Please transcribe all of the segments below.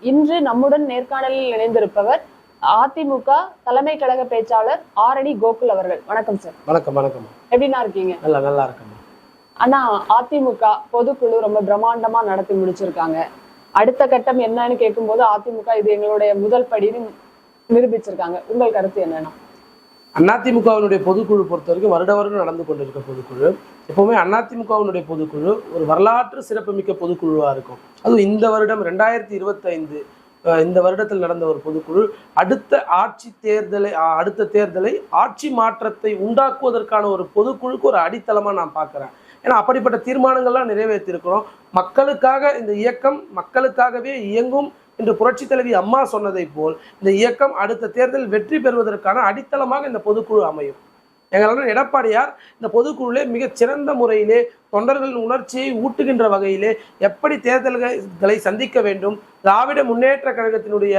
இன்று நம்முடன் நேர்காணலில் இணைந்திருப்பவர் அதிமுக தலைமை கழக பேச்சாளர் ஆரணி கோகுல் அவர்கள். வணக்கம் சார். வணக்கம். வணக்கம். எப்படின்னா இருக்கீங்க? நல்லா இருக்கேன். ஆனா அதிமுக பொதுக்குழு ரொம்ப பிரம்மாண்டமா நடத்தி முடிச்சிருக்காங்க. அடுத்த கட்டம் என்னன்னு கேட்கும்போது அதிமுக இது எங்களுடைய முதல் படின்னு நிரூபிச்சிருக்காங்க. உங்கள் கருத்து என்னன்னா? அதிமுகவினுடைய பொதுக்குழு பொறுத்த வரைக்கும் வருடம் நடந்து கொண்டிருக்க பொதுக்குழு. எப்பவுமே அதிமுகவினுடைய பொதுக்குழு ஒரு வரலாற்று சிறப்புமிக்க பொதுக்குழுவா இருக்கும். அதுவும் இந்த வருடம் 2025 இந்த வருடத்தில் நடந்த ஒரு பொதுக்குழு அடுத்த தேர்தலை ஆட்சி மாற்றத்தை உண்டாக்குவதற்கான ஒரு பொதுக்குழுக்கு ஒரு அடித்தளமா நான் பார்க்கிறேன். ஏன்னா அப்படிப்பட்ட தீர்மானங்கள்லாம் நிறைவேற்றிருக்கிறோம். மக்களுக்காக இந்த இயக்கம் மக்களுக்காகவே இயங்கும் என்று புரட்சி தலைவி அம்மா சொன்னதை போல் இந்த இயக்கம் அடுத்த தேர்தல் வெற்றி பெறுவதற்கான அடித்தளமாக இந்த பொதுக்குழு அமையும். எங்களால் எடப்பாடியார் இந்த பொதுக்குழுவிலே மிகச் சிறந்த முறையிலே தொண்டர்களின் உணர்ச்சியை ஊட்டுகின்ற வகையிலே எப்படி தேர்தல்களை சந்திக்க வேண்டும், திராவிட முன்னேற்ற கழகத்தினுடைய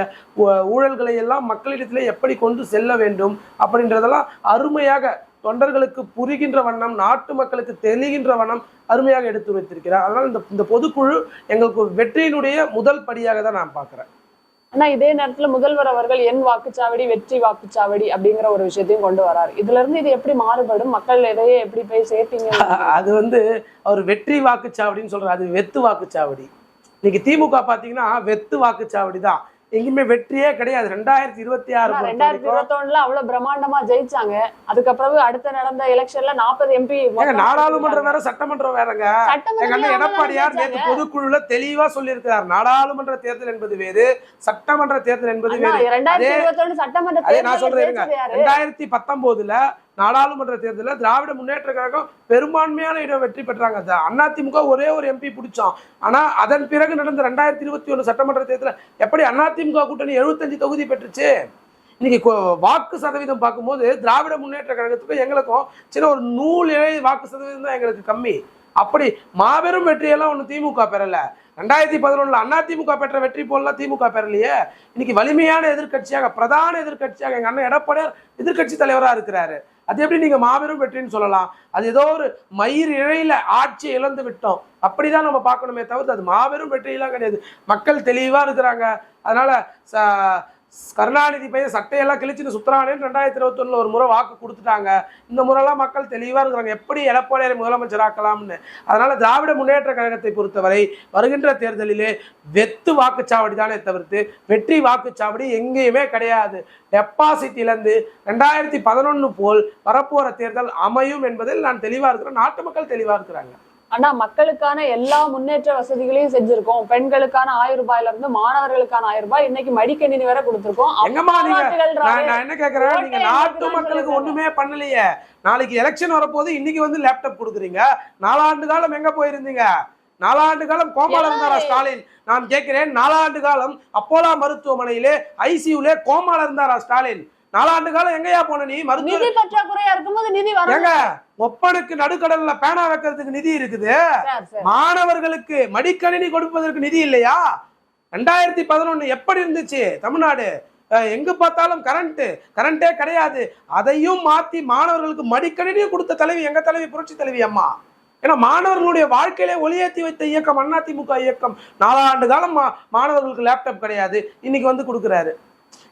ஊழல்களை எல்லாம் மக்களிடத்திலே எப்படி கொண்டு செல்ல வேண்டும் அப்படின்றதெல்லாம் அருமையாக தொண்டர்களுக்கு புரிகின்ற வண்ணம், நாட்டு மக்களுக்கு தெளிகின்ற வண்ணம் அருமையாக எடுத்து வைத்திருக்கிறார். அதனால் இந்த பொதுக்குழு எங்களுக்கு ஒரு வெற்றியினுடைய முதல் படியாக தான் நான் பார்க்கிறேன். ஆனா இதே நேரத்துல முதல்வர் அவர்கள் என் வாக்குச்சாவடி வெற்றி வாக்குச்சாவடி அப்படிங்கிற ஒரு விஷயத்தையும் கொண்டு வராரு. இதுல இருந்து இது எப்படி மாறுபடும்? மக்கள் இதையே எப்படி போய் சேர்த்தீங்க? அது அவர் வெற்றி வாக்குச்சாவடின்னு சொல்றாரு. அது வெத்து வாக்குச்சாவடி. இன்னைக்கு திமுக பாத்தீங்கன்னா வெத்து வாக்குச்சாவடி தான். எங்கேயுமே வெற்றியே கிடையாது. 2026 2021 அவ்வளவு பிரம்மாண்டமா ஜெயிச்சாங்க. அதுக்கப்புறம் அடுத்த நடந்த எலெக்ஷன்ல 40 MP. நாடாளுமன்றம் வேற சட்டமன்றம் வேறங்க. எடப்பாடியார் நேற்று பொதுக்குழுல தெளிவா சொல்லி இருக்கிறார். நாடாளுமன்ற தேர்தல் என்பது வேறு, சட்டமன்ற தேர்தல் என்பது வேறு. 2021 சட்டமன்ற தேர்தல் நான் சொல்றேன். 2019 நாடாளுமன்ற தேர்தலில் திராவிட முன்னேற்ற கழகம் பெரும்பான்மையான இடம் வெற்றி பெற்றாங்க. அதிமுக ஒரே ஒரு MP பிடிச்சோம். ஆனா அதன் பிறகு நடந்த 2021 சட்டமன்ற தேர்தலில் எப்படி அதிமுக கூட்டணி 75 தொகுதி பெற்றுச்சு. இன்னைக்கு வாக்கு சதவீதம் பார்க்கும்போது திராவிட முன்னேற்ற கழகத்துக்கும் எங்களுக்கும் சின்ன ஒரு 100 வாக்கு சதவீதம் தான் எங்களுக்கு கம்மி. அப்படி மாபெரும் வெற்றியெல்லாம் ஒண்ணு திமுக பெறல. 2011 அதிமுக பெற்ற வெற்றி போலாம் திமுக பெறலையே. இன்னைக்கு வலிமையான எதிர்கட்சியாக, பிரதான எதிர்கட்சியாக எங்க அண்ணன் எடப்பாடியார் எதிர்கட்சி தலைவரா இருக்கிறாரு. அது எப்படி நீங்க மாபெரும் வெற்றின்னு சொல்லலாம்? அது ஏதோ ஒரு மயிர் இழையில ஆட்சி இழந்து விட்டோம் அப்படிதான் நம்ம பார்க்கணுமே தவிர்த்து அது மாபெரும் வெற்றியெல்லாம் கிடையாது. மக்கள் தெளிவா இருக்கிறாங்க. அதனால கருணாநிதி பையன் சட்டையெல்லாம் கிழிச்சுன்னு சுத்துறானேன்னு 2021 ஒரு முறை வாக்கு கொடுத்துட்டாங்க. இந்த முறைலாம் மக்கள் தெளிவா இருக்கிறாங்க எப்படி எடப்பாடியாரை முதலமைச்சர் ஆக்கலாம்னு. அதனால திராவிட முன்னேற்ற கழகத்தை பொறுத்தவரை வருகின்ற தேர்தலிலே வெத்து வாக்குச்சாவடி தானே தவிர்த்து வெற்றி வாக்குச்சாவடி எங்கேயுமே கிடையாது. டெபாசிட் இழந்து 2011 போல் வரப்போற தேர்தல் அமையும் என்பதில் நான் தெளிவா இருக்கிறேன். நாட்டு மக்கள் தெளிவா இருக்கிறாங்க. ஆனா மக்களுக்கான எல்லா முன்னேற்ற வசதிகளையும் செஞ்சிருக்கோம். பெண்களுக்கான 1000 ரூபாயில இருந்து மாணவர்களுக்கான 1000 ரூபாய், இன்னைக்கு மடிக்கணினி வேற கொடுத்திருக்கோம். நான் என்ன கேக்குறேன், நீங்க நாட்டு மக்களுக்கு ஒண்ணுமே பண்ணலையே. நாளைக்கு எலெக்ஷன் வரப்போது இன்னைக்கு லேப்டாப் கொடுக்குறீங்க. 4 ஆண்டு காலம் எங்க போயிருந்தீங்க? 4 ஆண்டு காலம் கோமால இருந்தாரா ஸ்டாலின்? நான் கேட்கிறேன், 4 ஆண்டு காலம் அப்போலா மருத்துவமனையிலே ஐசியூலே கோமால இருந்தாரா ஸ்டாலின்? 4 ஆண்டு காலம் எங்கயா போன நீ? நிதி பற்றாக்குறையா இருக்கும்போது நிதி வராங்க. ஒப்பனுக்கு நடுக்கடல்ல பேனா வைக்கிறதுக்கு நிதி இருக்குது. மாணவர்களுக்கு மடிக்கணினி கொடுப்பதற்கு நிதி இல்லையா? 2011 எப்படி இருந்துச்சு தமிழ்நாடு? எங்க பார்த்தாலும் கரண்டே கிடையாது. அதையும் மாத்தி மாணவர்களுக்கு மடிக்கணினியும் கொடுத்த தலைவி எங்க தலைவி புரட்சி தலைவி அம்மா. ஏன்னா மாணவர்களுடைய வாழ்க்கையிலே ஒளியேற்றி வைத்த இயக்கம் அதிமுக இயக்கம். 4 ஆண்டு காலம் மாணவர்களுக்கு லேப்டாப் கிடையாது, இன்னைக்கு கொடுக்குறாரு.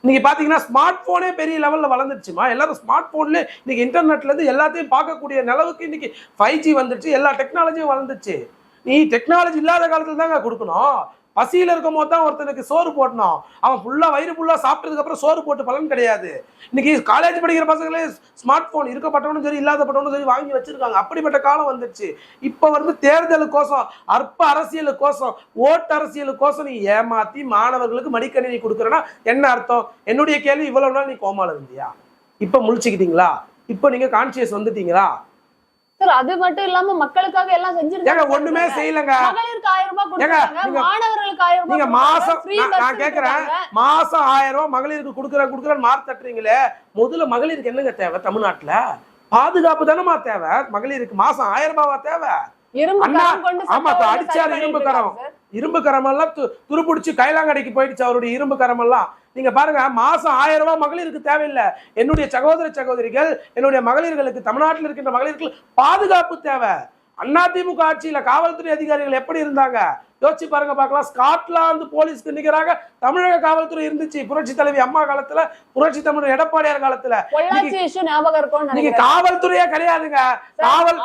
இன்னைக்கு பாத்தீங்கன்னா ஸ்மார்ட் போனே பெரிய லெவல்ல வளர்ந்துருச்சுமா. எல்லாரும் ஸ்மார்ட் போன்ல இன்னைக்கு இன்டர்நெட்ல இருந்து எல்லாத்தையும் பார்க்கக்கூடிய நிலவுக்கு இன்னைக்கு 5G வந்துருச்சு. எல்லா டெக்னாலஜியும் வளர்ந்துச்சு. நீ டெக்னாலஜி இல்லாத காலத்துல தாங்க கொடுக்கணும். பசியில இருக்கும் போது தான் ஒருத்தனுக்கு சோறு போடணும். அவன் ஃபுல்லா வயிறு ஃபுல்லா சாப்பிட்டதுக்கு அப்புறம் சோறு போட்டு பலன் கிடையாது. இன்னைக்கு காலேஜ் படிக்கிற பசங்களே ஸ்மார்ட் போன் இருக்கப்பட்டவனும் சரி இல்லாதப்பட்டவனும் சரி வாங்கி வச்சிருக்காங்க. அப்படிப்பட்ட காலம் வந்துருச்சு. இப்ப தேர்தலுக்கோசம், அற்ப அரசியலுக்கோசம், ஓட்டு அரசியலுக்கோசம் நீ ஏமாத்தி மாணவர்களுக்கு மடிக்கணினி கொடுக்குறேன்னா என்ன அர்த்தம்? என்னுடைய கேள்வி, இவ்வளவு நாள் நீ கோமால இருந்தியா? இப்ப முழிச்சுக்கிட்டீங்களா? இப்ப நீங்க கான்சியஸ் வந்துட்டீங்களா? அது மட்டும் இல்லாம மக்களுக்காக எல்லாம் செஞ்சிருக்காங்க. ஒண்ணுமே செய்யலங்க. மகளிருக்கு 1000 ரூபாய் கொடுத்தாங்க, மாணவர்களுக்கு 1000 ரூபாய். நீங்க மாசம், நான் கேக்குறேன், மாசம் 1000 ரூபாய் மகளிருக்கு கொடுக்குறேன் மார்க் தட்டுறீங்களே. முதல்ல மகளிருக்கு என்னங்க தேவை? தமிழ்நாட்டுல பாதுகாப்பு தானமா தேவை. மகளிருக்கு மாசம் 1000 ரூபாவா தேவை? அடிச்சாரு இரும்பு கரம் எல்லாம் துருப்பிடிச்சு கைலாங்கடைக்கு போயிடுச்சு அவருடைய இரும்பு கரம் எல்லாம். நீங்க பாருங்க, மாசம் 1000 ரூபாய் மகளிருக்கு தேவையில்லை. என்னுடைய சகோதரிகள், என்னுடைய மகளிர்களுக்கு, தமிழ்நாட்டில் இருக்கின்ற மகளிருக்கு பாதுகாப்பு தேவை. அதிமுக ஆட்சியில காவல்துறை அதிகாரிகள் எப்படி இருந்தாங்க யோசிச்சு பாருங்க பார்க்கலாம். ஸ்காட்லாந்து போலீஸ்க்கு நிகராக தமிழக காவல்துறை இருந்துச்சு புரட்சி தலைவி அம்மா காலத்துல, புரட்சி தமிழர் எடப்பாடியார் காலத்துல. பொள்ளாச்சி இஷ்யூ ஞாபகம் இருக்கும். நீங்க காவல்துறையே கிடையாதுங்க.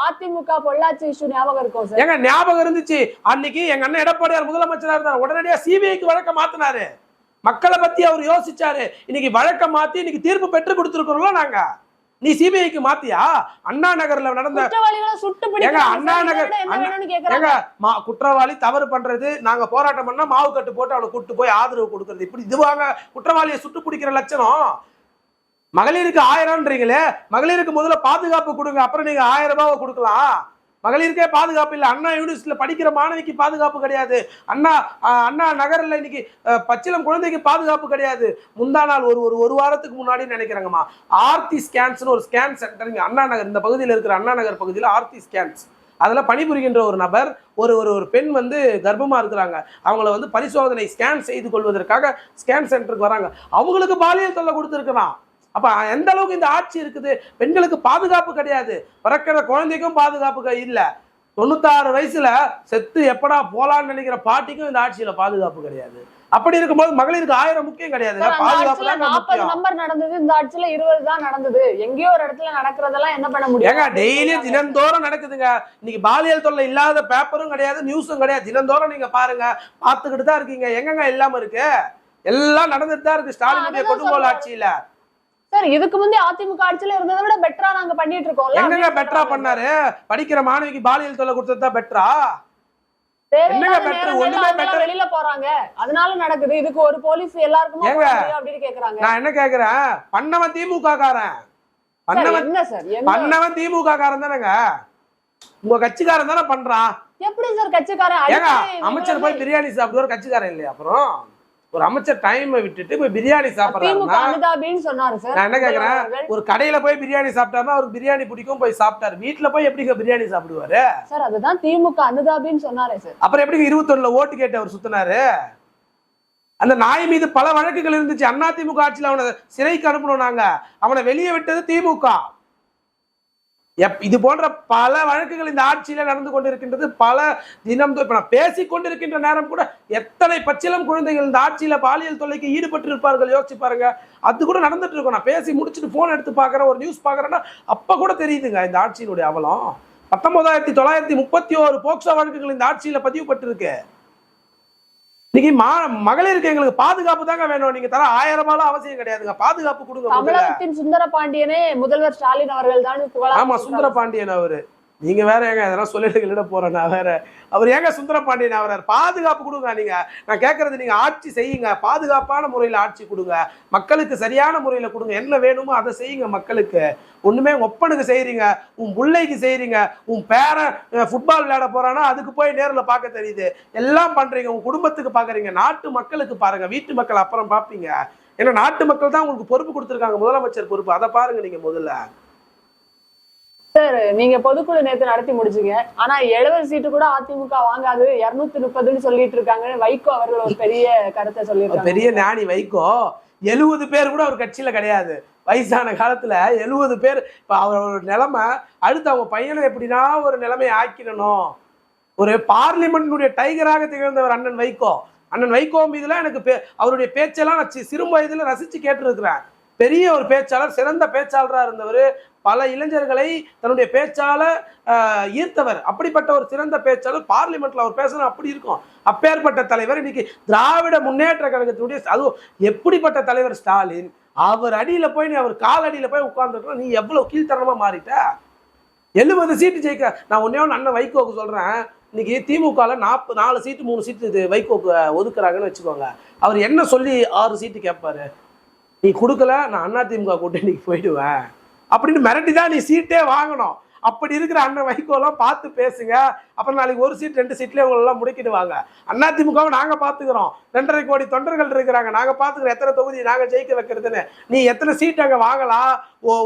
அதிமுக பொள்ளாச்சி இஷ்யூ ஞாபகம் இருக்கும் சார். எங்க ஞாபகம் இருந்துச்சு. அன்னைக்கு எங்க அண்ணன் எடப்பாடியார் முதலமைச்சரா இருந்தார். உடனடியா சிபிஐக்கு வழக்க மாத்தினாரு. மக்களை பத்தி அவர் யோசிச்சாரு. இன்னைக்கு வழக்க மாத்தி இன்னைக்கு தீர்ப்பு பெற்று கொடுத்திருக்கிறோம் நாங்க. நீ சிபிஐக்கு மாத்தியா? அண்ணா நகர்ல நடந்த அண்ணா நகர் குற்றவாளி தவறு பண்றது, நாங்க போராட்டம் பண்ணா மாவு கட்டு போட்டு அவனை கூட்டு போய் ஆதரவு கொடுக்கறது, இப்படி இதுவாங்க குற்றவாளியை சுட்டு பிடிக்கிற லட்சணம். மகளிருக்கு 1000ன்றீங்களே, மகளிருக்கு முதல்ல பாதுகாப்பு கொடுங்க, அப்புறம் நீங்க 1000 ரூபாவை கொடுக்கலாம். மகளிருக்கே பாதுகாப்பு இல்லை. அண்ணா யூனிவர்சிட்டியில படிக்கிற மாணவிக்கு பாதுகாப்பு கிடையாது. அண்ணா நகர்ல இன்னைக்கு பச்சிலம் குழந்தைக்கு பாதுகாப்பு கிடையாது. முந்தா நாள் ஒரு வாரத்துக்கு முன்னாடி நினைக்கிறாங்கம்மா, ஆர்த்தி ஸ்கேன்ஸ்னு ஒரு ஸ்கேன் சென்டர் அண்ணா நகர், இந்த பகுதியில் இருக்கிற அண்ணா நகர் பகுதியில் ஆர்த்தி ஸ்கேன்ஸ், அதில் பணிபுரிகின்ற ஒரு நபர் ஒரு பெண் கர்ப்பமா இருக்கிறாங்க. அவங்கள பரிசோதனை ஸ்கேன் செய்து கொள்வதற்காக ஸ்கேன் சென்டருக்கு வராங்க. அவங்களுக்கு பாலியல் தொல்லை கொடுத்துருக்கலாம். அப்ப எந்த அளவுக்கு இந்த ஆட்சி இருக்குது? பெண்களுக்கு பாதுகாப்பு கிடையாது. பிறக்கிற குழந்தைக்கும் பாதுகாப்பு இல்ல. 96 வயசுல செத்து எப்படா போலான்னு நினைக்கிற பாட்டிக்கும் இந்த ஆட்சியில பாதுகாப்பு கிடையாது. அப்படி இருக்கும்போது மகளிருக்கு 1000 முக்கியம் கிடையாது. பாதுகாப்பு 40 நம்பர் நடந்தது, இந்த ஆட்சியில 20 தான் நடந்தது. எங்கேயோ ஒரு இடத்துல நடக்கிறதெல்லாம் என்ன பண்ண முடியும்? ஏங்க டெய்லி தினந்தோறும் நடக்குதுங்க. இன்னைக்கு பாலியல் தொல்லை இல்லாத பேப்பரும் கிடையாது, நியூஸும் கிடையாது. தினந்தோறும் நீங்க பாருங்க, பார்த்துக்கிட்டு தான் இருக்கீங்க. எங்கங்க இல்லாம இருக்கு? எல்லாம் நடந்துட்டு தான் இருக்கு ஸ்டாலினுடைய கொடுங்கோல் ஆட்சியில. சார், இதுக்கு முந்தைய அதிமுக ஆட்சியில இருந்ததை விட பெட்டரா நாங்க பண்ணிட்டு இருக்கோம். என்னங்க பெட்டரா பண்ணாரு? படிக்கிற மாணவிக்கு பாலியல் தொல்லை கொடுத்தது தான் பெட்டரா? என்னங்க பெட்டர்? ஒண்ணுமே பெட்டர். வெளியில போறாங்க, அதனால நடக்குது. இதுக்கு ஒரு போலீஸ் எல்லாருக்கும் அப்படின்னு கேக்குறாங்க. நான் என்ன கேக்குறேன், பண்ணவன் திமுக காரன், பண்ணவன் திமுக காரன் தானேங்க. உங்க கட்சிக்காரன் தானே பண்றான். எப்படி சார் கட்சிக்காரன்? ஏங்க அமைச்சர் போய் பிரியாணி சாப்பிடுவார், கட்சிக்காரன் இல்லையா? அப்புறம் ஒரு அமைச்சர் டைம் விட்டுட்டு போய் பிரியாணி சாப்பிடுறாருன்னா நான் என்ன கேக்குறேன், ஒரு கடையில போய் பிரியாணி சாப்பிட்டாருன்னா அவருக்கு பிரியாணி பிடிக்கும், போய் சாப்பிட்டாரு. வீட்டுல போய் எப்படி பிரியாணி சாப்பிடுவாரு சார்? அதுதான் திமுக அனுதாபின்னு சொன்னாரு சார். அப்புறம் எப்படி 21ல ஓட்டு கேட்டு அவர் சுத்தினாரு? அந்த நாய் மீது பல வழக்குகள் இருந்துச்சு. அதிமுக ஆட்சியில் அவனை சிறைக்கு அனுப்பணும் நாங்க. அவனை வெளியே விட்டது திமுக. இது போன்ற பல வழக்குகள் இந்த ஆட்சியில நடந்து கொண்டிருக்கின்றது. பல தினம் இப்ப நான் பேசிக் கொண்டிருக்கின்ற நேரம் கூட எத்தனை பச்சிலம் குழந்தைகள் இந்த ஆட்சியில பாலியல் தொல்லைக்கு ஈடுபட்டு இருப்பார்கள் யோசிச்சு பாருங்க. அது கூட நடந்துட்டு இருக்கும். நான் பேசி முடிச்சுட்டு போன் எடுத்து பாக்குறேன், ஒரு நியூஸ் பாக்குறேன்னா அப்ப கூட தெரியுதுங்க இந்த ஆட்சியினுடைய அவலம். 19,931 போக்சோ வழக்குகள் இந்த ஆட்சியில பதிவுபட்டிருக்கு. இன்னைக்கு மகளிருக்கு எங்களுக்கு பாதுகாப்பு தாங்க வேணும். நீங்க தர 1000 ரூபாய் அவசியம் கிடையாதுங்க. பாதுகாப்பு கொடுங்க. தமிழகத்தின் சுந்தர பாண்டியனே முதல்வர் ஸ்டாலின் அவர்கள் தான். ஆமா, சுந்தர பாண்டியன் அவரு. நீங்க வேற ஏங்க இதெல்லாம் சொல்லிட்டு போறேன். நான் வேற அவர் ஏங்க சுந்தர பாண்டியன் அவரார்? பாதுகாப்பு கொடுங்க. நீங்க நான் கேட்கறது, நீங்க ஆட்சி செய்யுங்க, பாதுகாப்பான முறையில் ஆட்சி கொடுங்க, மக்களுக்கு சரியான முறையில கொடுங்க. என்ன வேணுமோ அதை செய்யுங்க மக்களுக்கு. ஒண்ணுமே ஒப்பனுக்கு செய்யறீங்க, உன் பிள்ளைக்கு செய்யறீங்க, உன் பேரன் ஃபுட்பால் விளையாட போறானா அதுக்கு போய் நேரில் பார்க்க தெரியுது. எல்லாம் பண்றீங்க, உங்க குடும்பத்துக்கு பாக்குறீங்க. நாட்டு மக்களுக்கு பாருங்க, வீட்டு மக்கள் அப்புறம் பார்ப்பீங்க. ஏன்னா நாட்டு மக்கள் தான் உங்களுக்கு பொறுப்பு கொடுத்துருக்காங்க, முதலமைச்சர் பொறுப்பு. அதை பாருங்க நீங்க முதல்ல. சார், நீங்க பொதுக்குழு நேத்து நடத்தி முடிச்சீங்க. ஆனா 70 சீட்டு கூட அதிமுக வாங்காது, 230ன்னு சொல்லிட்டு இருக்காங்க. வைகோ அவர்கள் ஒரு பெரிய கருத்தை சொல்லியிருக்காங்க. பெரிய ஞானி வைகோ. 70 பேர் கூட அவர் கட்சியில கிடையாது. வயசான காலத்துல 70 பேர். இப்ப அவரோட நிலைமை அடுத்து அவங்க பையனை எப்படின்னா ஒரு நிலைமையை ஆக்கிடணும். ஒரு பார்லிமெண்ட் டைகராக திகழ்ந்தவர் அண்ணன் வைகோ. அண்ணன் வைகோ மீதுல எனக்கு அவருடைய பேச்செல்லாம் நான் சிறு வயதுல ரசிச்சு கேட்டிருக்கிறேன். பெரிய ஒரு பேச்சாளர், சிறந்த பேச்சாளராக இருந்தவர். பல இளைஞர்களை தன்னுடைய பேச்சால ஈர்த்தவர். அப்படிப்பட்ட ஒரு சிறந்த பேச்சாளர். பார்லிமெண்ட்ல அவர் பேசணும் அப்படி இருக்கும். அப்பேற்பட்ட தலைவர் இன்னைக்கு திராவிட முன்னேற்ற கழகத்தினுடைய, அதுவும் எப்படிப்பட்ட தலைவர் ஸ்டாலின். அவர் அடியில போய் நீ அவர் கால் அடியில போய் உட்கார்ந்துருக்க, நீ எவ்வளவு கீழ்த்தரமா மாறிட்ட. 70 சீட்டு ஜெயிக்க. நான் ஒன்னே ஒன்று அண்ணன் வைகோக்கு சொல்றேன், இன்னைக்கு திமுகல 4 சீட்டு 3 சீட்டு இது வைகோக்கு ஒதுக்குறாங்கன்னு வச்சுக்கோங்க. அவர் என்ன சொல்லி 6 சீட்டு கேட்பாரு? நீ கொடுக்கல, நான் அதிமுக கூட்டணிக்கு போயிடுவேன் அப்படின்னு மிரட்டி தான் நீ சீட்டே வாங்கணும். அப்படி இருக்கிற அண்ணன் வைகோலாம் பார்த்து பேசுங்க. அப்புறம் நாளைக்கு 1 சீட் 2 சீட்லேயே உங்களெல்லாம் முடிக்கிடுவாங்க. அதிமுகவை நாங்கள் பார்த்துக்கிறோம். 2.5 கோடி தொண்டர்கள் இருக்கிறாங்க, நாங்கள் பார்த்துக்கிறோம் எத்தனை தொகுதி நாங்கள் ஜெயிக்க வைக்கிறதுன்னு. நீ எத்தனை சீட் அங்கே வாங்கலாம்?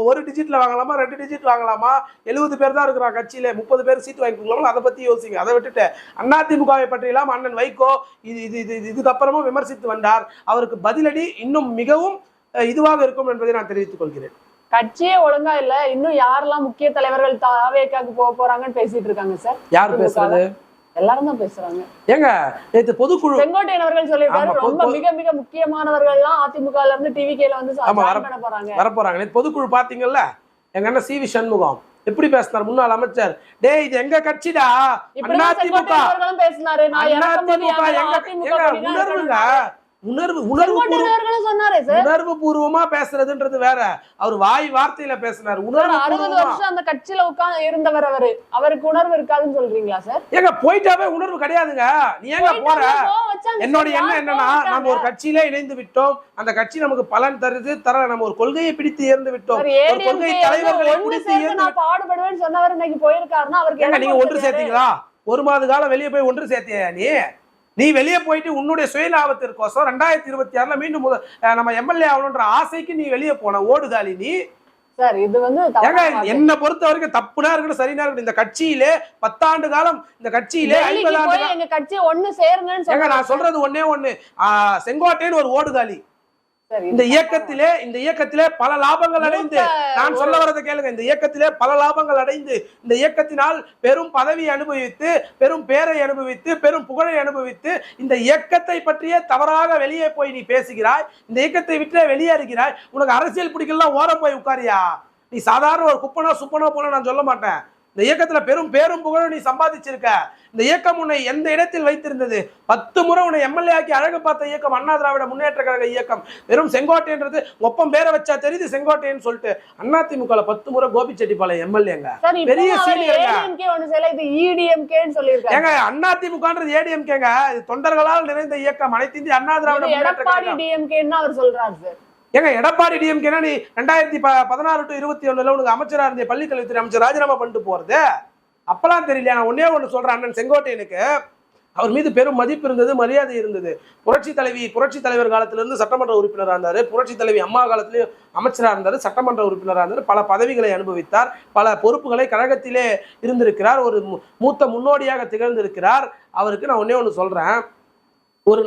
1 டிஜிட்டில் வாங்கலாமா, 2 டிஜிட் வாங்கலாமா? 70 பேர் தான் இருக்கிறாங்க கட்சியில, 30 பேர் சீட் வாங்கி கொடுக்கலாமா? அதை பற்றி யோசிங்க. அதை விட்டுட்டு அதிமுகவை பற்றியெல்லாம் அண்ணன் வைகோ இதுக்கப்புறமும் விமர்சித்து வந்தார். அவருக்கு பதிலடி இன்னும் மிகவும் இதுவாக இருக்கும் என்பதை நான் தெரிவித்துக் கொள்கிறேன். கட்சியே ஒழுங்கா இல்ல, இன்னும் யாரெல்லாம் முக்கிய தலைவர்கள் தாவேக்காக்கு போக போறாங்கன்னு பேசிட்டு இருக்காங்க சார். யார் பேசுறது? எல்லாரும் தான் பேசுறாங்க. ஏங்க நேத்து பொதுக்குழு செங்கோட்டையன் அவர்கள் சொல்லிருக்காரு, ரொம்ப மிக மிக முக்கியமானவர்கள் எல்லாம் அதிமுகல இருந்து டிவிகேல வந்து பண்ண போறாங்க, வர போறாங்க. நேத்து பொதுக்குழு பாத்தீங்கல்ல, எங்க அண்ணன் சி வி சண்முகம் எப்படி பேசினார், முன்னாள் அமைச்சர். டேய் இது எங்க கட்சிடா, அதிமுக பேசினாரு. உணர்வுங்க, உணர்வு பூர்வமா பேசுறதுன்றது வேற. அவர் வாய் வார்த்தையில பேசினார். 60 வருஷம் அந்த கட்சியில உட்கார்ந்து இருந்தவர் அவரு, அவருக்கு உணர்வு இருக்காதுன்னு சொல்றீங்களா சார்? ஏங்க போயிட்டாவே உணர்வு கிடையாதுங்க. நீ ஏங்க போற? என்னோட எண்ணம் என்னன்னா, நம்ம ஒரு கட்சியில இணைந்து விட்டோம், அந்த கட்சி நமக்கு பலன் தருது நம்ம ஒரு கொள்கையை பிடித்து ஏர்ந்து விட்டோம், ஒரு கொள்கை தலைவர்களை பிடித்து ஏர்ந்து பாடுபடுவேன்னு சொன்னவர் இன்னைக்கு போயிருக்காருன்னா அவருக்கு நீங்க ஒன்று சேர்த்தீங்களா? 1 மாத காலம் வெளியே போய் ஒன்று சேர்த்தியா? நீ வெளியே போயிட்டு உன்னுடைய சுயலாபத்திற்கோசம் 2026 மீண்டும் நம்ம எம்எல்ஏ ஆகணும்ன்ற ஆசைக்கு நீ வெளியே போன ஓடுகாலி நீ. சார் இது வந்து என்ன பொறுத்த வரைக்கும் தப்புனா இருக்கணும், சரினா இருக்கணும். இந்த கட்சியிலே 10 ஆண்டு காலம், இந்த கட்சியிலே 50 ஆண்டு எங்க கட்சி ஒண்ணு சேருங்கன்னு சொல்லுங்க. நான் சொல்றது ஒண்ணு, செங்கோட்டையன் ஒரு ஓடுகாலி. இந்த இயக்கத்திலே பல லாபங்கள் அடைந்து, நான் சொல்ல வரதை கேளுங்க, இந்த இயக்கத்திலே பல லாபங்கள் அடைந்து, இந்த இயக்கத்தினால் பெரும் பதவி அனுபவித்து, பெரும் பேரை அனுபவித்து, பெரும் புகழை அனுபவித்து, இந்த இயக்கத்தை பற்றியே தவறாக வெளியே போய் நீ பேசுகிறாய், இந்த இயக்கத்தை விட்டு வெளியேறுகிறாய். உனக்கு அரசியல் பிடிக்கலாம், ஓரம் போய் உட்காரியா? நீ சாதாரண ஒரு குப்பனோ சுப்பனோ போல நான் சொல்ல மாட்டேன். இந்த இயக்கத்துல பேரும் புகழும் நீ சம்பாதிச்சிருக்க. இந்த இயக்கம் உன்னை எந்த இடத்தில் வைத்திருந்தது? 10 முறை உன்னை எம்எல்ஏ ஆக்கி அழகு பார்த்த இயக்கம் அண்ணா திராவிட முன்னேற்ற கழக இயக்கம். வெறும் செங்கோட்டைன்றது ஒப்பம் பேரை வச்சா தெரியுது செங்கோட்டைன்னு சொல்லிட்டு. அதிமுக 10 முறை கோபிச்செட்டிப்பாளையம் எம்எல்ஏங்க, பெரிய சீனியர். ஏங்க அதிமுகன்றது ஏடிஎம்கேங்க, தொண்டர்களால் நிறைந்த இயக்கம், அனைத்து இந்திய அண்ணா திராவிட முன்னேற்ற கழகம் அவர் சொல்றாரு சார். ஏங்க எடப்பாடி டிஎம்கேனா நீ 2016 to 21 உனக்கு அமைச்சரா இருந்த பள்ளிக்கல்வித்துறை அமைச்சர் ராஜினாமா பண்ணிட்டு போறது அப்பெல்லாம் தெரியலையா? நான் ஒன்னே சொல்றேன், அண்ணன் செங்கோட்டையனுக்கு அவர் மீது பெரும் மதிப்பு இருந்தது, மரியாதை இருந்தது. புரட்சி தலைவர் காலத்துல இருந்து சட்டமன்ற உறுப்பினராக இருந்தாரு, புரட்சி தலைவி அம்மா காலத்திலேயே அமைச்சராக இருந்தாரு, சட்டமன்ற உறுப்பினராக இருந்தாரு, பல பதவிகளை அனுபவித்தார், பல பொறுப்புகளை கழகத்திலே இருந்திருக்கிறார், ஒரு மூத்த முன்னோடியாக திகழ்ந்திருக்கிறார். அவருக்கு நான் ஒன்னே சொல்றேன்,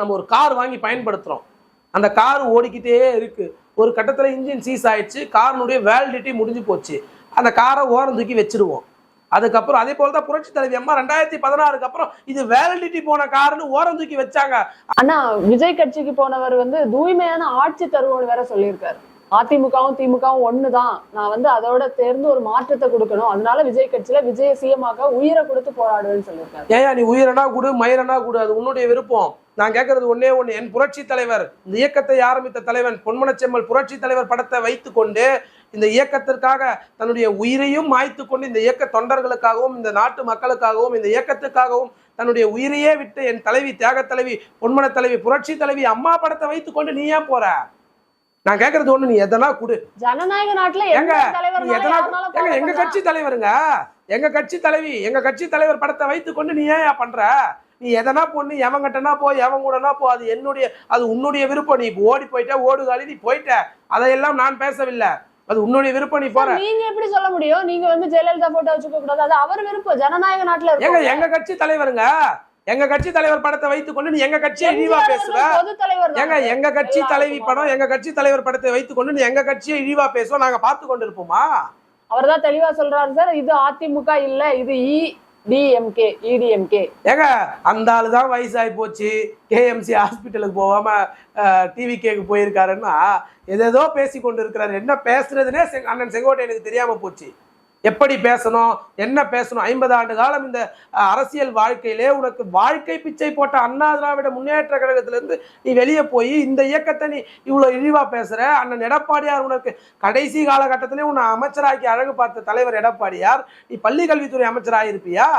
நம்ம ஒரு கார் வாங்கி பயன்படுத்துறோம், அந்த கார் ஓடிக்கிட்டே இருக்கு, ஒரு கட்டத்தில் இன்ஜின் சீஸ் ஆயிடுச்சு, காரினுடைய வேலிடிட்டி முடிஞ்சு போச்சு, அந்த காரை ஓரம் தூக்கி வச்சிருவோம். அதுக்கப்புறம் அதே போலதான் புரட்சி தலைவி அம்மா 2016 அப்புறம் இது வேலிடிட்டி போன காருன்னு ஓரம் தூக்கி வச்சாங்க. ஆனா விஜய் கட்சிக்கு போனவர் வந்து தூய்மையான ஆட்சி தருவோம்னு வேற சொல்லியிருக்காரு. அதிமுகவும் திமுகவும் ஒண்ணுதான், நான் அதோட தேர்ந்து ஒரு மாற்றத்தை கொடுக்கணும், அதனால விஜய் கட்சியில விஜய சிஎம்மாக உயிரை கொடுத்து போராடுவேன்னு சொல்லியிருக்காரு. ஏன் நீ உயிரனா கூடு மயிரனா கூடு, அது உன்னுடைய விருப்பம். நான் கேட்கறது ஒன்னே, என் புரட்சி தலைவர், இந்த இயக்கத்தை ஆரம்பித்த தலைவன் பொன்மனச்செம்மல் புரட்சி தலைவர் படத்தை வைத்து கொண்டு இந்த இயக்கத்திற்காக தன்னுடைய உயிரையும் மாய்த்து கொண்டு, இந்த இயக்க தொண்டர்களுக்காகவும் இந்த நாட்டு மக்களுக்காகவும் இந்த இயக்கத்துக்காகவும் தன்னுடைய உயிரையே விட்டு என் தலைவி, தியாக தலைவி, பொன்மன தலைவி, புரட்சி தலைவி அம்மா படத்தை வைத்து கொண்டு நீ ஏன் போற? நான் கேட்கறது ஒண்ணு, நீ எதனா கொடு. ஜனநாயக நாட்டுல எங்க கட்சி தலைவருங்க, எங்க கட்சி தலைவர் படத்தை வைத்து கொண்டு நீ ஏன் பண்ற? நீ எதனா பொண்ணு, எவன் கட்டனா போ, எவன் கூடனா போ, அது உன்னுடைய விருப்பம். நீ ஓடி போயிட்ட, ஓடுகாலி நீ போயிட்ட, அதையெல்லாம் நான் பேசவில்லை, அது உன்னுடைய விருப்பம். நீ போற, நீங்க எப்படி சொல்ல முடியும்? நீங்க ஜெயலலிதா போட்டோ வச்சுக்க கூடாது, அது அவர் விருப்பம். ஜனநாயக நாட்டுல இருக்கு. எங்க கட்சி தலைவருங்க, எங்க கட்சி தலைவர் படத்தை வைத்துக் கொண்டு நீ எங்க கட்சியை இழிவா பேசுவ? எங்க கட்சி தலைவி படம், எங்க கட்சி தலைவர் படத்தை வைத்துக் கொண்டு நீ எங்க கட்சியை இழிவா பேசுவோம், நாங்க பார்த்து கொண்டு இருப்போமா? அவர் தான் தெளிவா சொல்றாரு சார், இது அதிமுக இல்ல, இது இடிஎம்கே. ஏங்க அந்த ஆளுதான் வயசாகி போச்சு, கேஎம்சி ஹாஸ்பிட்டலுக்கு போகாம டிவிகேக்கு போயிருக்காருன்னா ஏதேதோ பேசி கொண்டு இருக்கிறாரு. என்ன பேசுறதுன்னே அண்ணன் செங்கோட்டையனுக்கு தெரியாம போச்சு. எப்படி பேசணும், என்ன பேசணும்? 50 ஆண்டு காலம் இந்த அரசியல் வாழ்க்கையிலே உனக்கு வாழ்க்கை பிச்சை போட்ட அண்ணா திராவிட முன்னேற்ற கழகத்திலிருந்து நீ வெளியே போய் இந்த இயக்கத்தை நீ இவ்வளவு இழிவா பேசுற. அண்ணன் எடப்பாடியார் உனக்கு கடைசி காலகட்டத்திலே உன்னை அமைச்சராக்கி அழகு பார்த்த தலைவர் எடப்பாடியார். நீ பள்ளி கல்வித்துறை அமைச்சராயிருப்பியா?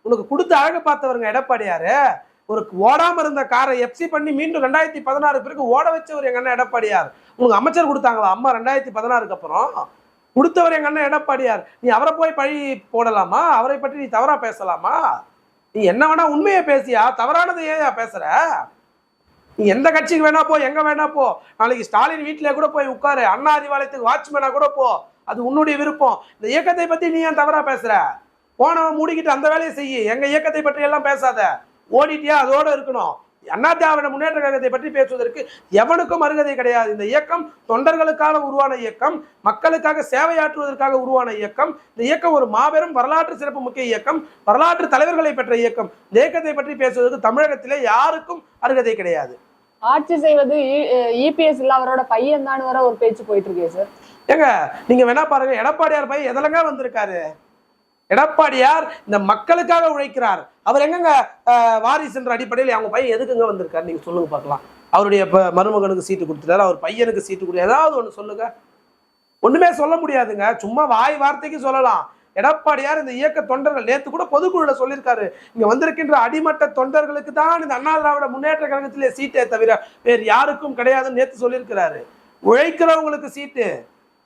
உனக்கு கொடுத்து அழகு பார்த்தவருங்க எடப்பாடியாரு. ஒரு ஓடாம இருந்த காரை எப்சி பண்ணி மீண்டும் 2016 பிறகு ஓட வச்சவர் எங்க அண்ணன் எடப்பாடியார். உனக்கு அமைச்சர் கொடுத்தாங்களா அம்மா 2016 அப்புறம்? கொடுத்தவர் எங்க அண்ணன் எடப்பாடியார். நீ அவரை போய் பழி போடலாமா? அவரை பற்றி நீ தவறா பேசலாமா? நீ என்ன வேணா உண்மையை பேசியா, தவறானது ஏன் பேசுற? நீ எந்த கட்சிக்கு வேணா போ, எங்க வேணா போ. நாளைக்கு ஸ்டாலின் வீட்டிலே கூட போய் உட்காரு, அண்ணா அறிவாலயத்துக்கு வாட்ச்மேனா கூட போ, அது உன்னுடைய விருப்பம். இந்த இயக்கத்தை பத்தி நீ ஏன் தவறா பேசுற? போனவன் மூடிக்கிட்டு அந்த வேலையை செய்ய, எங்க இயக்கத்தை பற்றி எல்லாம் பேசாத. ஓடிட்டியா, அதோட இருக்கணும். அண்ணா திராவிட முன்னேற்ற கழகத்தை பற்றி பேசுவதற்கு எவனுக்கும் அருகதை கிடையாது. இந்த இயக்கம் தொண்டர்களுக்காக உருவான இயக்கம், மக்களுக்காக சேவையாற்றுவதற்காக உருவான இயக்கம். இந்த இயக்கம் ஒரு மாபெரும் வரலாற்று சிறப்பு முக்கிய இயக்கம், வரலாற்று தலைவர்களை பெற்ற இயக்கம். இந்த இயக்கத்தை பற்றி பேசுவதற்கு தமிழகத்திலே யாருக்கும் அருகதை கிடையாது. ஆட்சி செய்வது இபிஎஸ் இல்ல அவரோட பையன் தான் வர ஒரு பேச்சு போயிட்டு இருக்கே சார். ஏங்க நீங்க வேணா பாருங்க, எடப்பாடியார் பையன் எதெல்லாம் வந்திருக்காரு. எடப்பாடியார் இந்த மக்களுக்காக உழைக்கிறார். அவர் எங்கங்க வாரிசுன்ற அடிப்படையில் அவங்க பையன் எதுக்குங்க வந்திருக்காரு நீங்க சொல்லுங்க பார்க்கலாம். அவருடைய மருமகனுக்கு சீட்டு கொடுத்துட்டாரு, அவர் பையனுக்கு சீட்டு கொடுத்து ஏதாவது ஒண்ணு சொல்லுங்க. ஒண்ணுமே சொல்ல முடியாதுங்க, சும்மா வாய் வார்த்தைக்கு சொல்லலாம். எடப்பாடியார் இந்த இயக்க தொண்டர்கள் நேற்று கூட பொதுக்குழுல சொல்லியிருக்காரு, இங்க வந்திருக்கின்ற அடிமட்ட தொண்டர்களுக்கு தான் இந்த அண்ணா திராவிட முன்னேற்ற கழகத்திலே சீட்டே தவிர வேறு யாருக்கும் கிடையாதுன்னு நேற்று சொல்லியிருக்கிறாரு. உழைக்கிறவங்களுக்கு சீட்டு,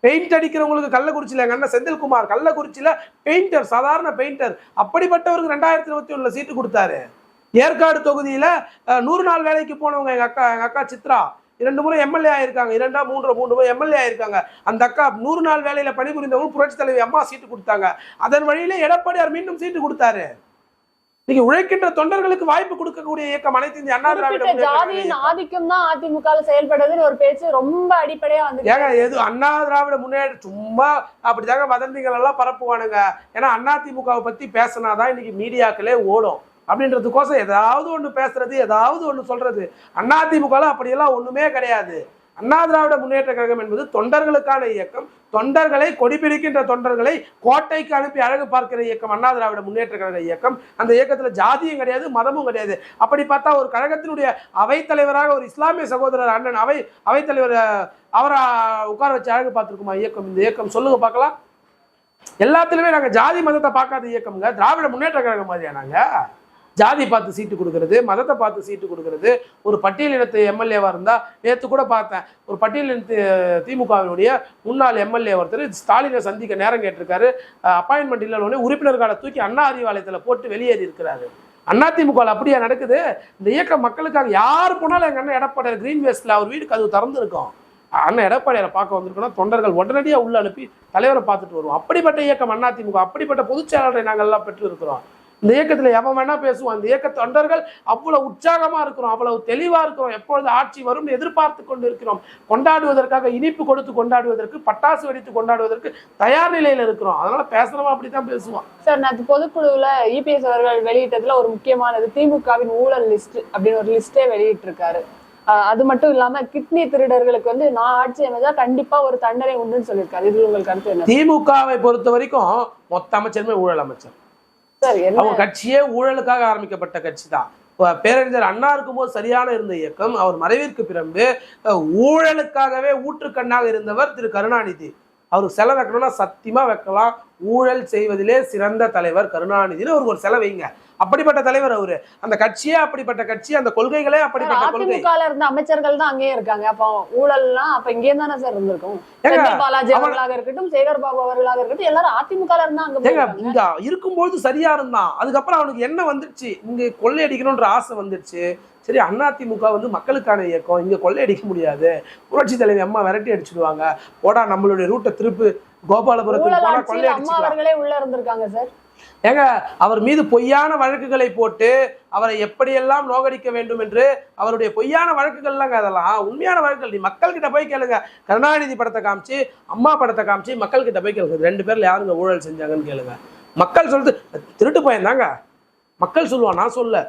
பெயிண்ட் அடிக்கிறவங்களுக்கு கள்ளக்குறிச்சியில எங்க அண்ணன் செந்தில்குமார் கள்ளக்குறிச்சியில பெயிண்டர், சாதாரண பெயிண்டர், அப்படிப்பட்டவருக்கு 2021 சீட்டு கொடுத்தாரு. ஏற்காடு தொகுதியில 100 நாள் வேலைக்கு போனவங்க எங்க அக்கா சித்ரா 2 முறை எம்எல்ஏ ஆயிருக்காங்க, 3 முறை எம்எல்ஏ ஆயிருக்காங்க. அந்த அக்கா 100 நாள் வேலையில பணிபுரிந்தவங்க புரட்சி தலைவி அம்மா சீட்டு கொடுத்தாங்க. அதன் வழியிலே எடப்பாடியார் மீண்டும் சீட்டு கொடுத்தாரு. நீங்க உழைக்கின்ற தொண்டர்களுக்கு வாய்ப்பு கொடுக்கக்கூடிய இயக்கம் அனைத்து இந்திய அண்ணா திராவிட ஜாதியின் ஆதிக்கம் தான் அதிமுக செயல்படுதுன்னு ஒரு பேச்சு ரொம்ப அடிப்படையா வந்து ஏங்க எது அண்ணா திராவிட முன்னேற்ற சும்மா அப்படிதாங்க வதந்திகள் எல்லாம் பரப்புவானுங்க. ஏன்னா அதிமுகவை பத்தி பேசினாதான் இன்னைக்கு மீடியாக்களே ஓடும் அப்படின்றதுக்கோசம் ஏதாவது ஒண்ணு பேசுறது, ஏதாவது ஒண்ணு சொல்றது. அதிமுக அப்படியெல்லாம் ஒண்ணுமே கிடையாது. அண்ணா திராவிட முன்னேற்ற கழகம் என்பது தொண்டர்களுக்கான இயக்கம். தொண்டர்களை கொடிபிடிக்கின்ற தொண்டர்களை கோட்டைக்கு அனுப்பி அழகு பார்க்கிற இயக்கம் அண்ணா திராவிட முன்னேற்ற கழக இயக்கம். அந்த இயக்கத்துல ஜாதியும் கிடையாது, மதமும் கிடையாது. அப்படி பார்த்தா ஒரு கழகத்தினுடைய அவைத்தலைவராக ஒரு இஸ்லாமிய சகோதரர் அண்ணன் அவைத்தலைவர் அவரை உட்கார வச்சு அழகு பார்த்துருக்குமா இயக்கம்? இந்த இயக்கம் சொல்லுங்க பார்க்கலாம். எல்லாத்துலயுமே நாங்க ஜாதி மதத்தை பார்க்காத இயக்கம்ங்க திராவிட முன்னேற்ற கழகம் மாதிரியா? நாங்க ஜாதி பார்த்து சீட்டு கொடுக்கறது, மதத்தை பார்த்து சீட்டு கொடுக்கறது. ஒரு பட்டியலினத்து எம்எல்ஏவா இருந்தா, நேற்று கூட பார்த்தேன், ஒரு பட்டியலினத்து திமுகவினுடைய முன்னாள் எம்எல்ஏ ஒருத்தர் ஸ்டாலினை சந்திக்க நேரம் கேட்டிருக்காரு. அப்பாயின்மெண்ட் இல்லைன்னு உறுப்பினர்களை தூக்கி அண்ணா அறிவாலயத்தில் போட்டு வெளியேறி இருக்கிறாரு. அதிமுக அப்படியா நடக்குது? இந்த இயக்கம் மக்களுக்காக யார் போனாலும் எங்க அண்ணன் எடப்பாடியார் கிரீன் வேஸ்ட்ல அவர் வீடு கதவு திறந்துருக்கும். அண்ணன் எடப்பாடியாரை பார்க்க வந்திருக்கோம்னா தொண்டர்கள் உடனடியாக உள்ள அனுப்பி தலைவரை பார்த்துட்டு வருவோம். அப்படிப்பட்ட இயக்கம் அதிமுக. அப்படிப்பட்ட பொதுச் செயலாளரை நாங்கள் எல்லாம் பெற்று இருக்கிறோம். இந்த இயக்கத்துல எவன் வேணா பேசுவான். இந்த இயக்க தொண்டர்கள் அவ்வளவு உற்சாகமா இருக்கிறோம், அவ்வளவு தெளிவா இருக்கிறோம். எப்பொழுது ஆட்சி வரும் எதிர்பார்த்து கொண்டு இருக்கிறோம். கொண்டாடுவதற்காக இனிப்பு கொடுத்து கொண்டாடுவதற்கு, பட்டாசு வெடித்து கொண்டாடுவதற்கு தயார் நிலையில இருக்கிறோம். அதனால பேசுறவா அப்படித்தான் பேசுவான். சார், நேற்று பொதுக்குழுவுல இபிஎஸ் அவர்கள் வெளியிட்டதுல ஒரு முக்கியமானது திமுகவின் ஊழல் லிஸ்ட் அப்படின்னு ஒரு லிஸ்டே வெளியிட்டு இருக்காரு. அது மட்டும் இல்லாம கிட்னி திருடர்களுக்கு வந்து நான் ஆட்சி அமைச்சா கண்டிப்பா ஒரு தண்டனை உண்டுன்னு சொல்லியிருக்காரு. இது உங்களுக்கு கருத்து என்ன? திமுகவை பொறுத்த வரைக்கும் மொத்த அமைச்சருமே ஊழல் அமைச்சர். அவங்க கட்சியே ஊழலுக்காக ஆரம்பிக்கப்பட்ட கட்சி தான். பேரறிஞர் அண்ணா இருக்கும்போது சரியான இருந்த இயக்கம். அவர் மறைவிற்கு பிறகு ஊழலுக்காகவே ஊற்றுக்கண்ணாக இருந்தவர் திரு கருணாநிதி. அவருக்கு செலவு வைக்கணும்னா சத்தியமா வைக்கலாம். ஊழல் செய்வதிலே சிறந்த தலைவர் கருணாநிதினு அவருக்கு ஒரு செலவு வைங்க. அப்படிப்பட்ட தலைவர் அவரு. அந்த கட்சியே அப்படிப்பட்ட கட்சி, அந்த கொள்கைகளே அப்படிப்பட்ட கொள்கை. அதிமுகல இருந்த அமைச்சர்கள் தான் அங்கேயே இருக்காங்க. அப்ப ஊழல்லாம் அப்ப இங்கே தானே சார் இருந்திருக்கும். பாலாஜி அவர்களாக இருக்கட்டும், சேகர் பாபு அவர்களாக இருக்கட்டும், எல்லாரும் அதிமுகல இருந்தா அங்க இங்க இருக்கும்போது சரியா இருந்தான். அதுக்கப்புறம் அவனுக்கு என்ன வந்துருச்சு, இங்க கொள்ளையடிக்கணும்ன்ற ஆசை வந்துருச்சு. சரி, அதிமுக வந்து மக்களுக்கான இயக்கம், இங்க கொள்ளையடிக்க முடியாது, புரட்சி தலைவி அம்மா விரட்டி அடிச்சுடுவாங்க, போடா நம்மளுடைய ரூட்டை திருப்பு, கோபாலபுரத்துக்கு போனா கொள்ளையடிச்சுக்கலாம். உள்ள இருந்திருக்காங்க சார். ஏங்க அவர் மீது பொய்யான வழக்குகளை போட்டு அவரை எப்படியெல்லாம் நோகடிக்க வேண்டும் என்று அவருடைய பொய்யான வழக்குகள்லாம் அதெல்லாம் உண்மையான வழக்குகள். நீ மக்கள் கிட்ட போய் கேளுங்க. கருணாநிதி படத்தை காமிச்சு, அம்மா படத்தை காமிச்சு மக்கள் கிட்ட போய் கேளுங்க, 2 பேர்ல யாருங்க ஊழல் செஞ்சாங்கன்னு கேளுங்க. மக்கள் சொல்றது திருட்டு பையன் தாங்க. மக்கள் சொல்லுவான், நான் சொல்ல,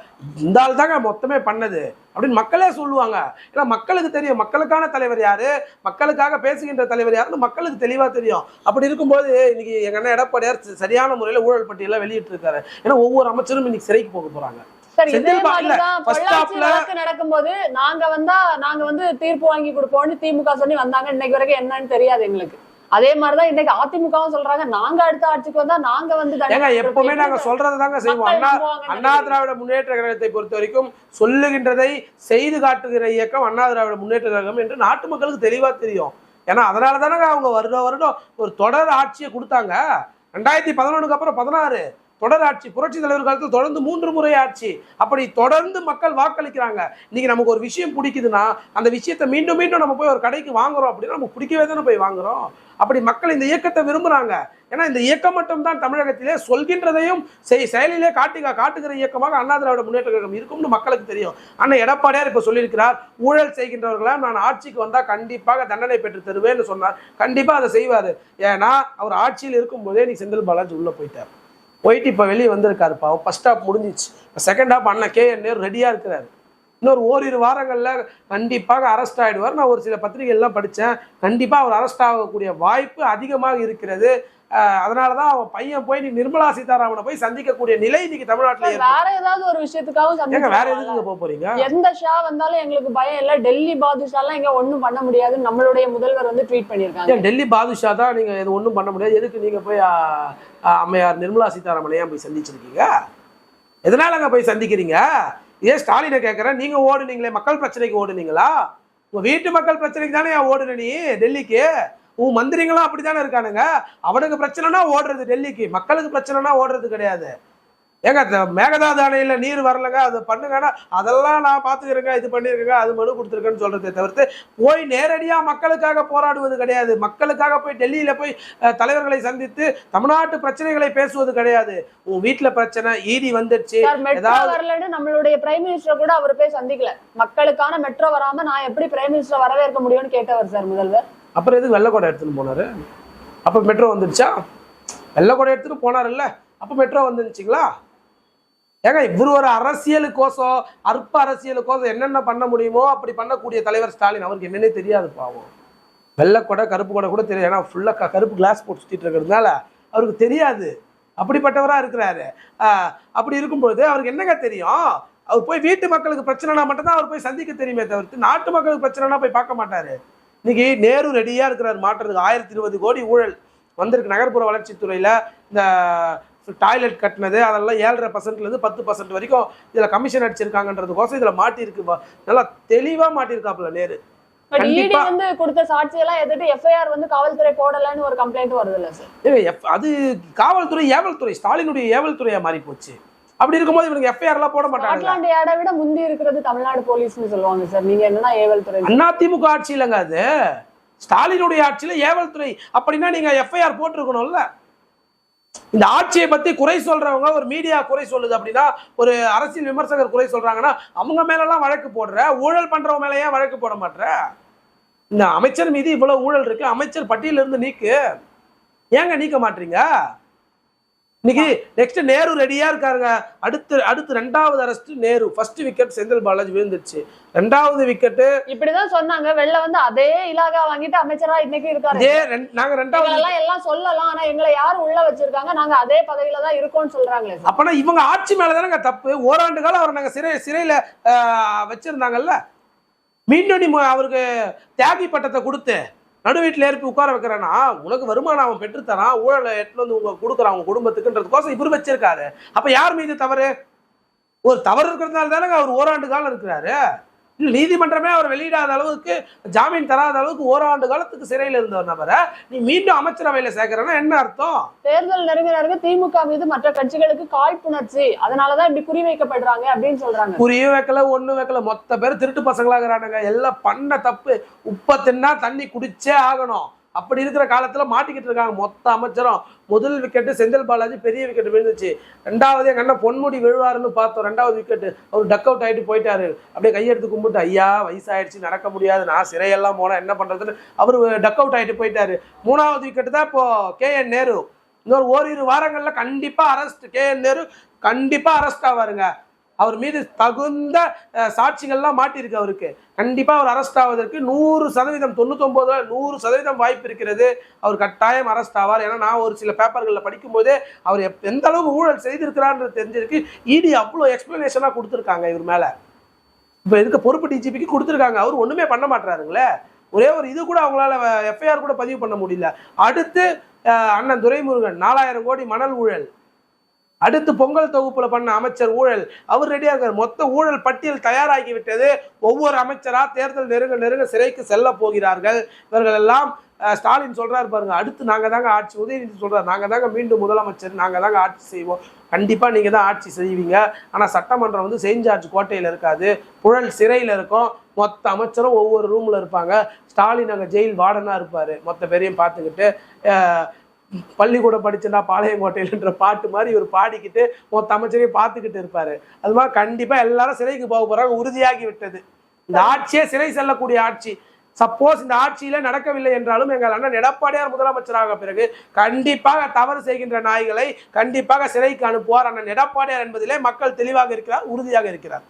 இந்த ஆள் தாங்க மொத்தமே பண்ணது அப்படின்னு மக்களே சொல்லுவாங்க. ஏன்னா மக்களுக்கு தெரியும் மக்களுக்கான தலைவர் யாரு, மக்களுக்காக பேசுகின்ற தலைவர் யாருன்னு மக்களுக்கு தெளிவா தெரியும். அப்படி இருக்கும்போது இன்னைக்கு எங்க அண்ணன் எடப்பாடியார் சரியான முறையில ஊழல் பட்டியல வெளியிட்டு இருக்காரு. ஏன்னா ஒவ்வொரு அமைச்சரும் இன்னைக்கு சிறைக்கு போக போறாங்க. நடக்கும்போது நாங்க வந்து தீர்ப்பு வாங்கி கொடுப்போம்னு திமுக சொல்லி வந்தாங்க. இன்னைக்கு வரைக்கும் என்னன்னு தெரியாது எங்களுக்கு. அதே மாதிரிதான் இன்னைக்கு அதிமுகவும் சொல்றாங்க, நாங்க அடுத்த ஆட்சிக்கு வந்தா நாங்க வந்து எப்பவுமே நாங்க சொல்றதுதாங்க செய்வோம். அண்ணா திராவிட முன்னேற்ற கழகத்தை பொறுத்த வரைக்கும் சொல்லுகின்றதை செய்து காட்டுகிற இயக்கம் அண்ணா திராவிட முன்னேற்ற கழகம் என்று நாட்டு மக்களுக்கு தெளிவா தெரியும். ஏன்னா அதனால தானங்க அவங்க வருடம் ஒரு தொடர் ஆட்சியை கொடுத்தாங்க. 2011 அப்புறம் 16 தொடர் ஆட்சி. புரட்சி தலைவர் காலத்தில் தொடர்ந்து 3 முறை ஆட்சி. அப்படி தொடர்ந்து மக்கள் வாக்களிக்கிறாங்க. இன்னைக்கு நமக்கு ஒரு விஷயம் பிடிக்குதுன்னா அந்த விஷயத்தை மீண்டும் மீண்டும் நம்ம போய் ஒரு கடைக்கு வாங்குறோம் அப்படின்னா நமக்கு பிடிக்கவே தானே போய் வாங்குறோம். அப்படி மக்கள் இந்த இயக்கத்தை விரும்புறாங்க. ஏன்னா இந்த இயக்கம் மட்டும் தான் தமிழகத்திலே சொல்கின்றதையும் செயலிலே காட்டுகிற இயக்கமாக அண்ணா திராவிட முன்னேற்ற கழகம் இருக்கும்னு மக்களுக்கு தெரியும். அண்ணன் எடப்பாடியார் இப்ப சொல்லியிருக்கிறார், ஊழல் செய்கின்றவர்களா நான் ஆட்சிக்கு வந்தா கண்டிப்பாக தண்டனை பெற்று தருவேன்னு சொன்னார். கண்டிப்பா அதை செய்வாரு. ஏன்னா அவர் ஆட்சியில் இருக்கும் போதே நீ செந்தில் பாலாஜி உள்ள போயிட்டு இப்ப வெளியே வந்திருக்காருப்பா. ஃபர்ஸ்ட் ஹாப் முடிஞ்சிச்சு. செகண்ட் ஹாப் அண்ணன் KN நேரு ரெடியா இருக்கிறாரு. இன்னொரு ஓரிரு வாரங்கள்ல கண்டிப்பாக அரெஸ்ட் ஆயிடுவார். நான் ஒரு சில பத்திரிகைகள்லாம் படித்தேன். கண்டிப்பா அவர் அரெஸ்ட் ஆகக்கூடிய வாய்ப்பு அதிகமாக இருக்கிறது. அதனாலதான் அவன் பையன் போய் நீ நிர்மலா சீதாராமனை போய் சந்திக்கக்கூடிய நிலை இன்னைக்கு தமிழ்நாட்டில் வேற ஏதாவது ஒரு விஷயத்துக்காக வேற எதுக்கு போக போறீங்க? எந்த ஷா வந்தாலும் எங்களுக்கு பயம் இல்ல, டெல்லி பாதுஷா எல்லாம் இங்க ஒண்ணும் பண்ண முடியாது நம்மளுடைய முதல்வர் வந்து ட்வீட் பண்ணிருக்காங்க. டெல்லி பாதுஷா தான் நீங்க இது ஒண்ணும் பண்ண முடியாது. எதுக்கு நீங்க போய் அம்மையார் நிர்மலா சீதாராமனையா போய் சந்திச்சிருக்கீங்க? எதனால அங்க போய் சந்திக்கிறீங்க? இதே ஸ்டாலினை கேட்கறேன், நீங்க ஓடுனீங்களே மக்கள் பிரச்சனைக்கு ஓடுனீங்களா? உங்க வீட்டு மக்கள் பிரச்சனைக்கு தானே ஓடுன நீ டெல்லிக்கு? உன் மந்திரிங்களும் அப்படித்தானே இருக்கானுங்க. அவனுக்கு பிரச்சனைனா ஓடுறது டெல்லிக்கு, மக்களுக்கு பிரச்சனைனா ஓடுறது கிடையாது. ஏங்க மேகதாது அணையில நீர் வரலங்க அது பண்ணுங்கன்னா அதெல்லாம் நான் பார்த்துக்கிறேங்க, இது பண்ணிருக்கேங்க, அது மனு கொடுத்துருக்கேன்னு சொல்றதை தவிர்த்து போய் நேரடியா மக்களுக்காக போராடுவது கிடையாது. மக்களுக்காக போய் டெல்லியில போய் தலைவர்களை சந்தித்து தமிழ்நாட்டு பிரச்சனைகளை பேசுவது கிடையாது. உன் வீட்டுல பிரச்சனை ஈடி வந்துடுச்சு வரலன்னு நம்மளுடைய பிரைம் மினிஸ்டர் கூட அவர் போய் சந்திக்கல. மக்களுக்கான மெட்ரோ வராம நான் எப்படி பிரைம் மினிஸ்டர் வரவேற்க முடியும்னு கேட்டவர் சார் முதல்வர். அப்புறம் எதுக்கு வெள்ளக்கோடை எடுத்துட்டு போனாரு? அப்ப மெட்ரோ வந்துடுச்சா? வெள்ளக்கோடை எடுத்துட்டு போனார் இல்ல, அப்ப மெட்ரோ வந்துருச்சுங்களா? ஏங்க இவர் ஒரு அரசியலுக்கோசம் அற்ப அரசியலுக்கோசம் என்னென்ன பண்ண முடியுமோ அப்படி பண்ணக்கூடிய தலைவர் ஸ்டாலின். அவருக்கு என்னன்னே தெரியாது பாவம். வெள்ளக்கொடை கருப்பு கொடை கூட தெரியாது. ஏன்னா ஃபுல்லா கருப்பு கிளாஸ் போட்டு சுத்திட்டு இருக்கிறதுனால அவருக்கு தெரியாது. அப்படிப்பட்டவரா இருக்கிறாரு. அப்படி இருக்கும்பொழுது அவருக்கு என்னங்க தெரியும்? அவர் போய் வீட்டு மக்களுக்கு பிரச்சனைனா மட்டும்தான் அவர் போய் சந்திக்க தெரியுமே தவிர்த்து நாட்டு மக்களுக்கு பிரச்சனைனா போய் பார்க்க மாட்டாரு. இன்னைக்கு நேரு ரெடியா இருக்கிறார் மாற்றுறதுக்கு. 1020 கோடி ஊழல் வந்திருக்கு நகர்ப்புற வளர்ச்சித்துறையில. இந்த டாய்லெட் கட்டினது அதெல்லாம் 7.5% 10% வரைக்கும் இதுல கமிஷன் அடிச்சிருக்காங்கன்றதுக்கோசம் இதுல மாட்டிருக்கு. நல்லா தெளிவா மாட்டிருக்காப்புல நேரு. வந்து கொடுத்த சாட்சியெல்லாம் எதிர்த்து FIR வந்து காவல்துறை போடலன்னு ஒரு கம்ப்ளைண்ட் வருது இல்ல சார்? அது காவல்துறை ஏவல்துறை, ஸ்டாலினுடைய ஏவல்துறையா மாறி போச்சு. அப்படி இருக்கும்போது இவங்க FIR எல்லாம் போட மாட்டாங்க. ஸ்காட்லாந்து விட முந்தி இருக்கிறது தமிழ்நாடு போலீஸ்னு சொல்லுவாங்க சார். நீங்க என்னன்னா ஏவல்துறை. அதிமுக ஆட்சி இல்லைங்க அது, ஸ்டாலினுடைய ஆட்சியில ஏவல்துறை. அப்படின்னா நீங்க FIR போட்டிருக்கணும்ல. இந்த ஆட்சியை பத்தி குறை சொல்றவங்க, ஒரு மீடியா குறை சொல்லுது அப்படின்னா, ஒரு அரசியல் விமர்சகர் குறை சொல்றாங்கன்னா அவங்க மேலெல்லாம் வழக்கு போடுற, ஊழல் பண்றவங்க மேல ஏன் வழக்கு போட மாட்டேற? இந்த அமைச்சர் மீது இவ்வளவு ஊழல் இருக்கு, அமைச்சர் பட்டியல இருந்து நீக்கு, ஏங்க நீக்க மாட்டீங்க? இன்னைக்கு நெக்ஸ்ட் நேரு ரெடியா இருக்காருங்க. அடுத்து 2வது arrest Nehru. First wicket Senthil Balaji விழுந்துருச்சு. 2வது விக்கெட் இப்படிதான் சொன்னாங்க. வெளில வந்து அதே இலாகா வாங்கிட்டு அமைச்சரா இன்னைக்கு இருக்காரு. நாங்க 2வது எல்லாம் சொல்லலாம், ஆனா எங்களை யாரும் உள்ள வச்சிருக்காங்க, நாங்க அதே பதவியில தான் இருக்கோம்னு சொல்றாங்களே. அப்பனா இவங்க ஆட்சி மேலதானங்க தப்பு. ஓராண்டு காலம் அவர் நாங்க சிறையில வச்சிருந்தாங்கல்ல. மீண்டும் அவருக்கு தியாகி பட்டத்தை கொடுத்து நடு வீட்டில் ஏற்பி உட்கார வைக்கிறேன்னா உனக்கு வருமானம் அவன் பெற்றுத்தரான், ஊழலை எட்டு வந்து உங்க கொடுக்குறான் உங்க குடும்பத்துக்குன்றதுக்கோசம் இவர் வச்சிருக்காரு. அப்ப யார் மீது தவறு? ஒரு தவறு இருக்கிறதுனால தானே அவர் ஓராண்டு காலம் இருக்கிறாரு. இல்ல நீதிமன்றமே அவர் வெளியிடாத அளவுக்கு, ஜாமீன் தராத அளவுக்கு ஓராண்டு காலத்துக்கு சிறையில் இருந்தவர் நபரை நீ மீண்டும் அமைச்சரவையில சேர்க்கிறேன்னா என்ன அர்த்தம்? தேர்தல் நெருங்கினருக்கு திமுக மீது மற்ற கட்சிகளுக்கு காழ்ப்புணர்ச்சி, அதனாலதான் இப்படி குறி வைக்கப்படுறாங்க அப்படின்னு சொல்றாங்க. குறியும் வைக்கல, ஒண்ணு வைக்கல, மொத்த பேர் திருட்டு பசங்களாகிறானுங்க. எல்லாம் பண்ண தப்பு. உப்ப தின்னா தண்ணி குடிச்சே ஆகணும். அப்படி இருக்கிற காலத்துல மாட்டிக்கிட்டு இருக்காங்க மொத்த அமைச்சரும். முதல் விக்கெட்டு செந்தில் பாலாஜி பெரிய விக்கெட் விழுந்துச்சு. 2வது எங்க அண்ணன் பொன்முடி விழுவாருன்னு பார்த்தோம். 2வது விக்கெட் அவர் டக் அவுட் ஆயிட்டு போயிட்டாரு. அப்படியே கையெடுத்து கும்பிட்டு ஐயா வயசாயிடுச்சு நடக்க முடியாது, நான் சிறையெல்லாம் போனா என்ன பண்றதுன்னு அவரு டக் அவுட் ஆயிட்டு போயிட்டாரு. 3வது விக்கெட் தான் இப்போ KN நேரு. இன்னொரு ஓரிரு வாரங்கள்ல கண்டிப்பா அரெஸ்ட். KN நேரு கண்டிப்பா அரெஸ்ட் ஆவாருங்க. அவர் மீது தகுந்த சாட்சிகள்லாம் மாட்டிருக்கு. அவருக்கு கண்டிப்பா அவர் அரெஸ்ட் ஆவதற்கு 100%, 99% வாய்ப்பு இருக்கிறது. அவர் கட்டாயம் அரெஸ்ட் ஆவார். ஏன்னா நான் ஒரு சில பேப்பர்களில் படிக்கும் போதே அவர் எந்த அளவுக்கு ஊழல் செய்திருக்கிறான்னு தெரிஞ்சிருக்கு. ED அவ்வளோ எக்ஸ்பிளனேஷனா கொடுத்துருக்காங்க இவர் மேல. இப்ப இருக்க பொறுப்பு DGPக்கு கொடுத்துருக்காங்க. அவர் ஒண்ணுமே பண்ண மாட்டாருங்களே. ஒரே ஒரு இது கூட அவங்களால FIR கூட பதிவு பண்ண முடியல. அடுத்து அண்ணன் துரைமுருகன் 4000 கோடி மணல் ஊழல். அடுத்து பொங்கல் தொகுப்புல பண்ண அமைச்சர் ஊழல். அவர் ரெடியா இருக்கார். மொத்த ஊழல் பட்டியல் தயாராகி விட்டது. ஒவ்வொரு அமைச்சரா தேர்தல் நெருங்க சிறைக்கு செல்ல போகிறார்கள். இவர்கள் எல்லாம் ஸ்டாலின் சொல்றாரு பாருங்க, அடுத்து நாங்க தாங்க ஆட்சி, உதயநிதி சொல்றாரு நாங்க தாங்க மீண்டும் முதலமைச்சர், நாங்க தாங்க ஆட்சி செய்வோம். கண்டிப்பா நீங்க தான் ஆட்சி செய்வீங்க. ஆனா சட்டமன்றம் வந்து செயின்ட் ஜார்ஜ் கோட்டையில இருக்காது, புழல் சிறையில இருக்கும். மொத்த அமைச்சரும் ஒவ்வொரு ரூம்ல இருப்பாங்க. ஸ்டாலின் அங்க ஜெயில் வார்டனா இருப்பாரு, மொத்த பேரையும் பார்த்துக்கிட்டு. பள்ளிக்கூடம் படிச்சுனா பாளையங்கோட்டையிலன்ற பாட்டு மாதிரி இவர் பாடிக்கிட்டு மொத்த அமைச்சரையும் பார்த்துக்கிட்டு இருப்பாரு. அது மாதிரி கண்டிப்பா எல்லாரும் சிறைக்கு போக போறாங்க, உறுதியாகி விட்டது. இந்த ஆட்சியே சிறை செல்லக்கூடிய ஆட்சி. சப்போஸ் இந்த ஆட்சியில நடக்கவில்லை என்றாலும் எங்கள் அண்ணன் எடப்பாடியார் முதலமைச்சராக பிறகு கண்டிப்பாக தவறு செய்கின்ற நாய்களை கண்டிப்பாக சிறைக்கு அனுப்புவார் அண்ணன் எடப்பாடியார் என்பதிலே மக்கள் தெளிவாக இருக்கிறார், உறுதியாக இருக்கிறார்.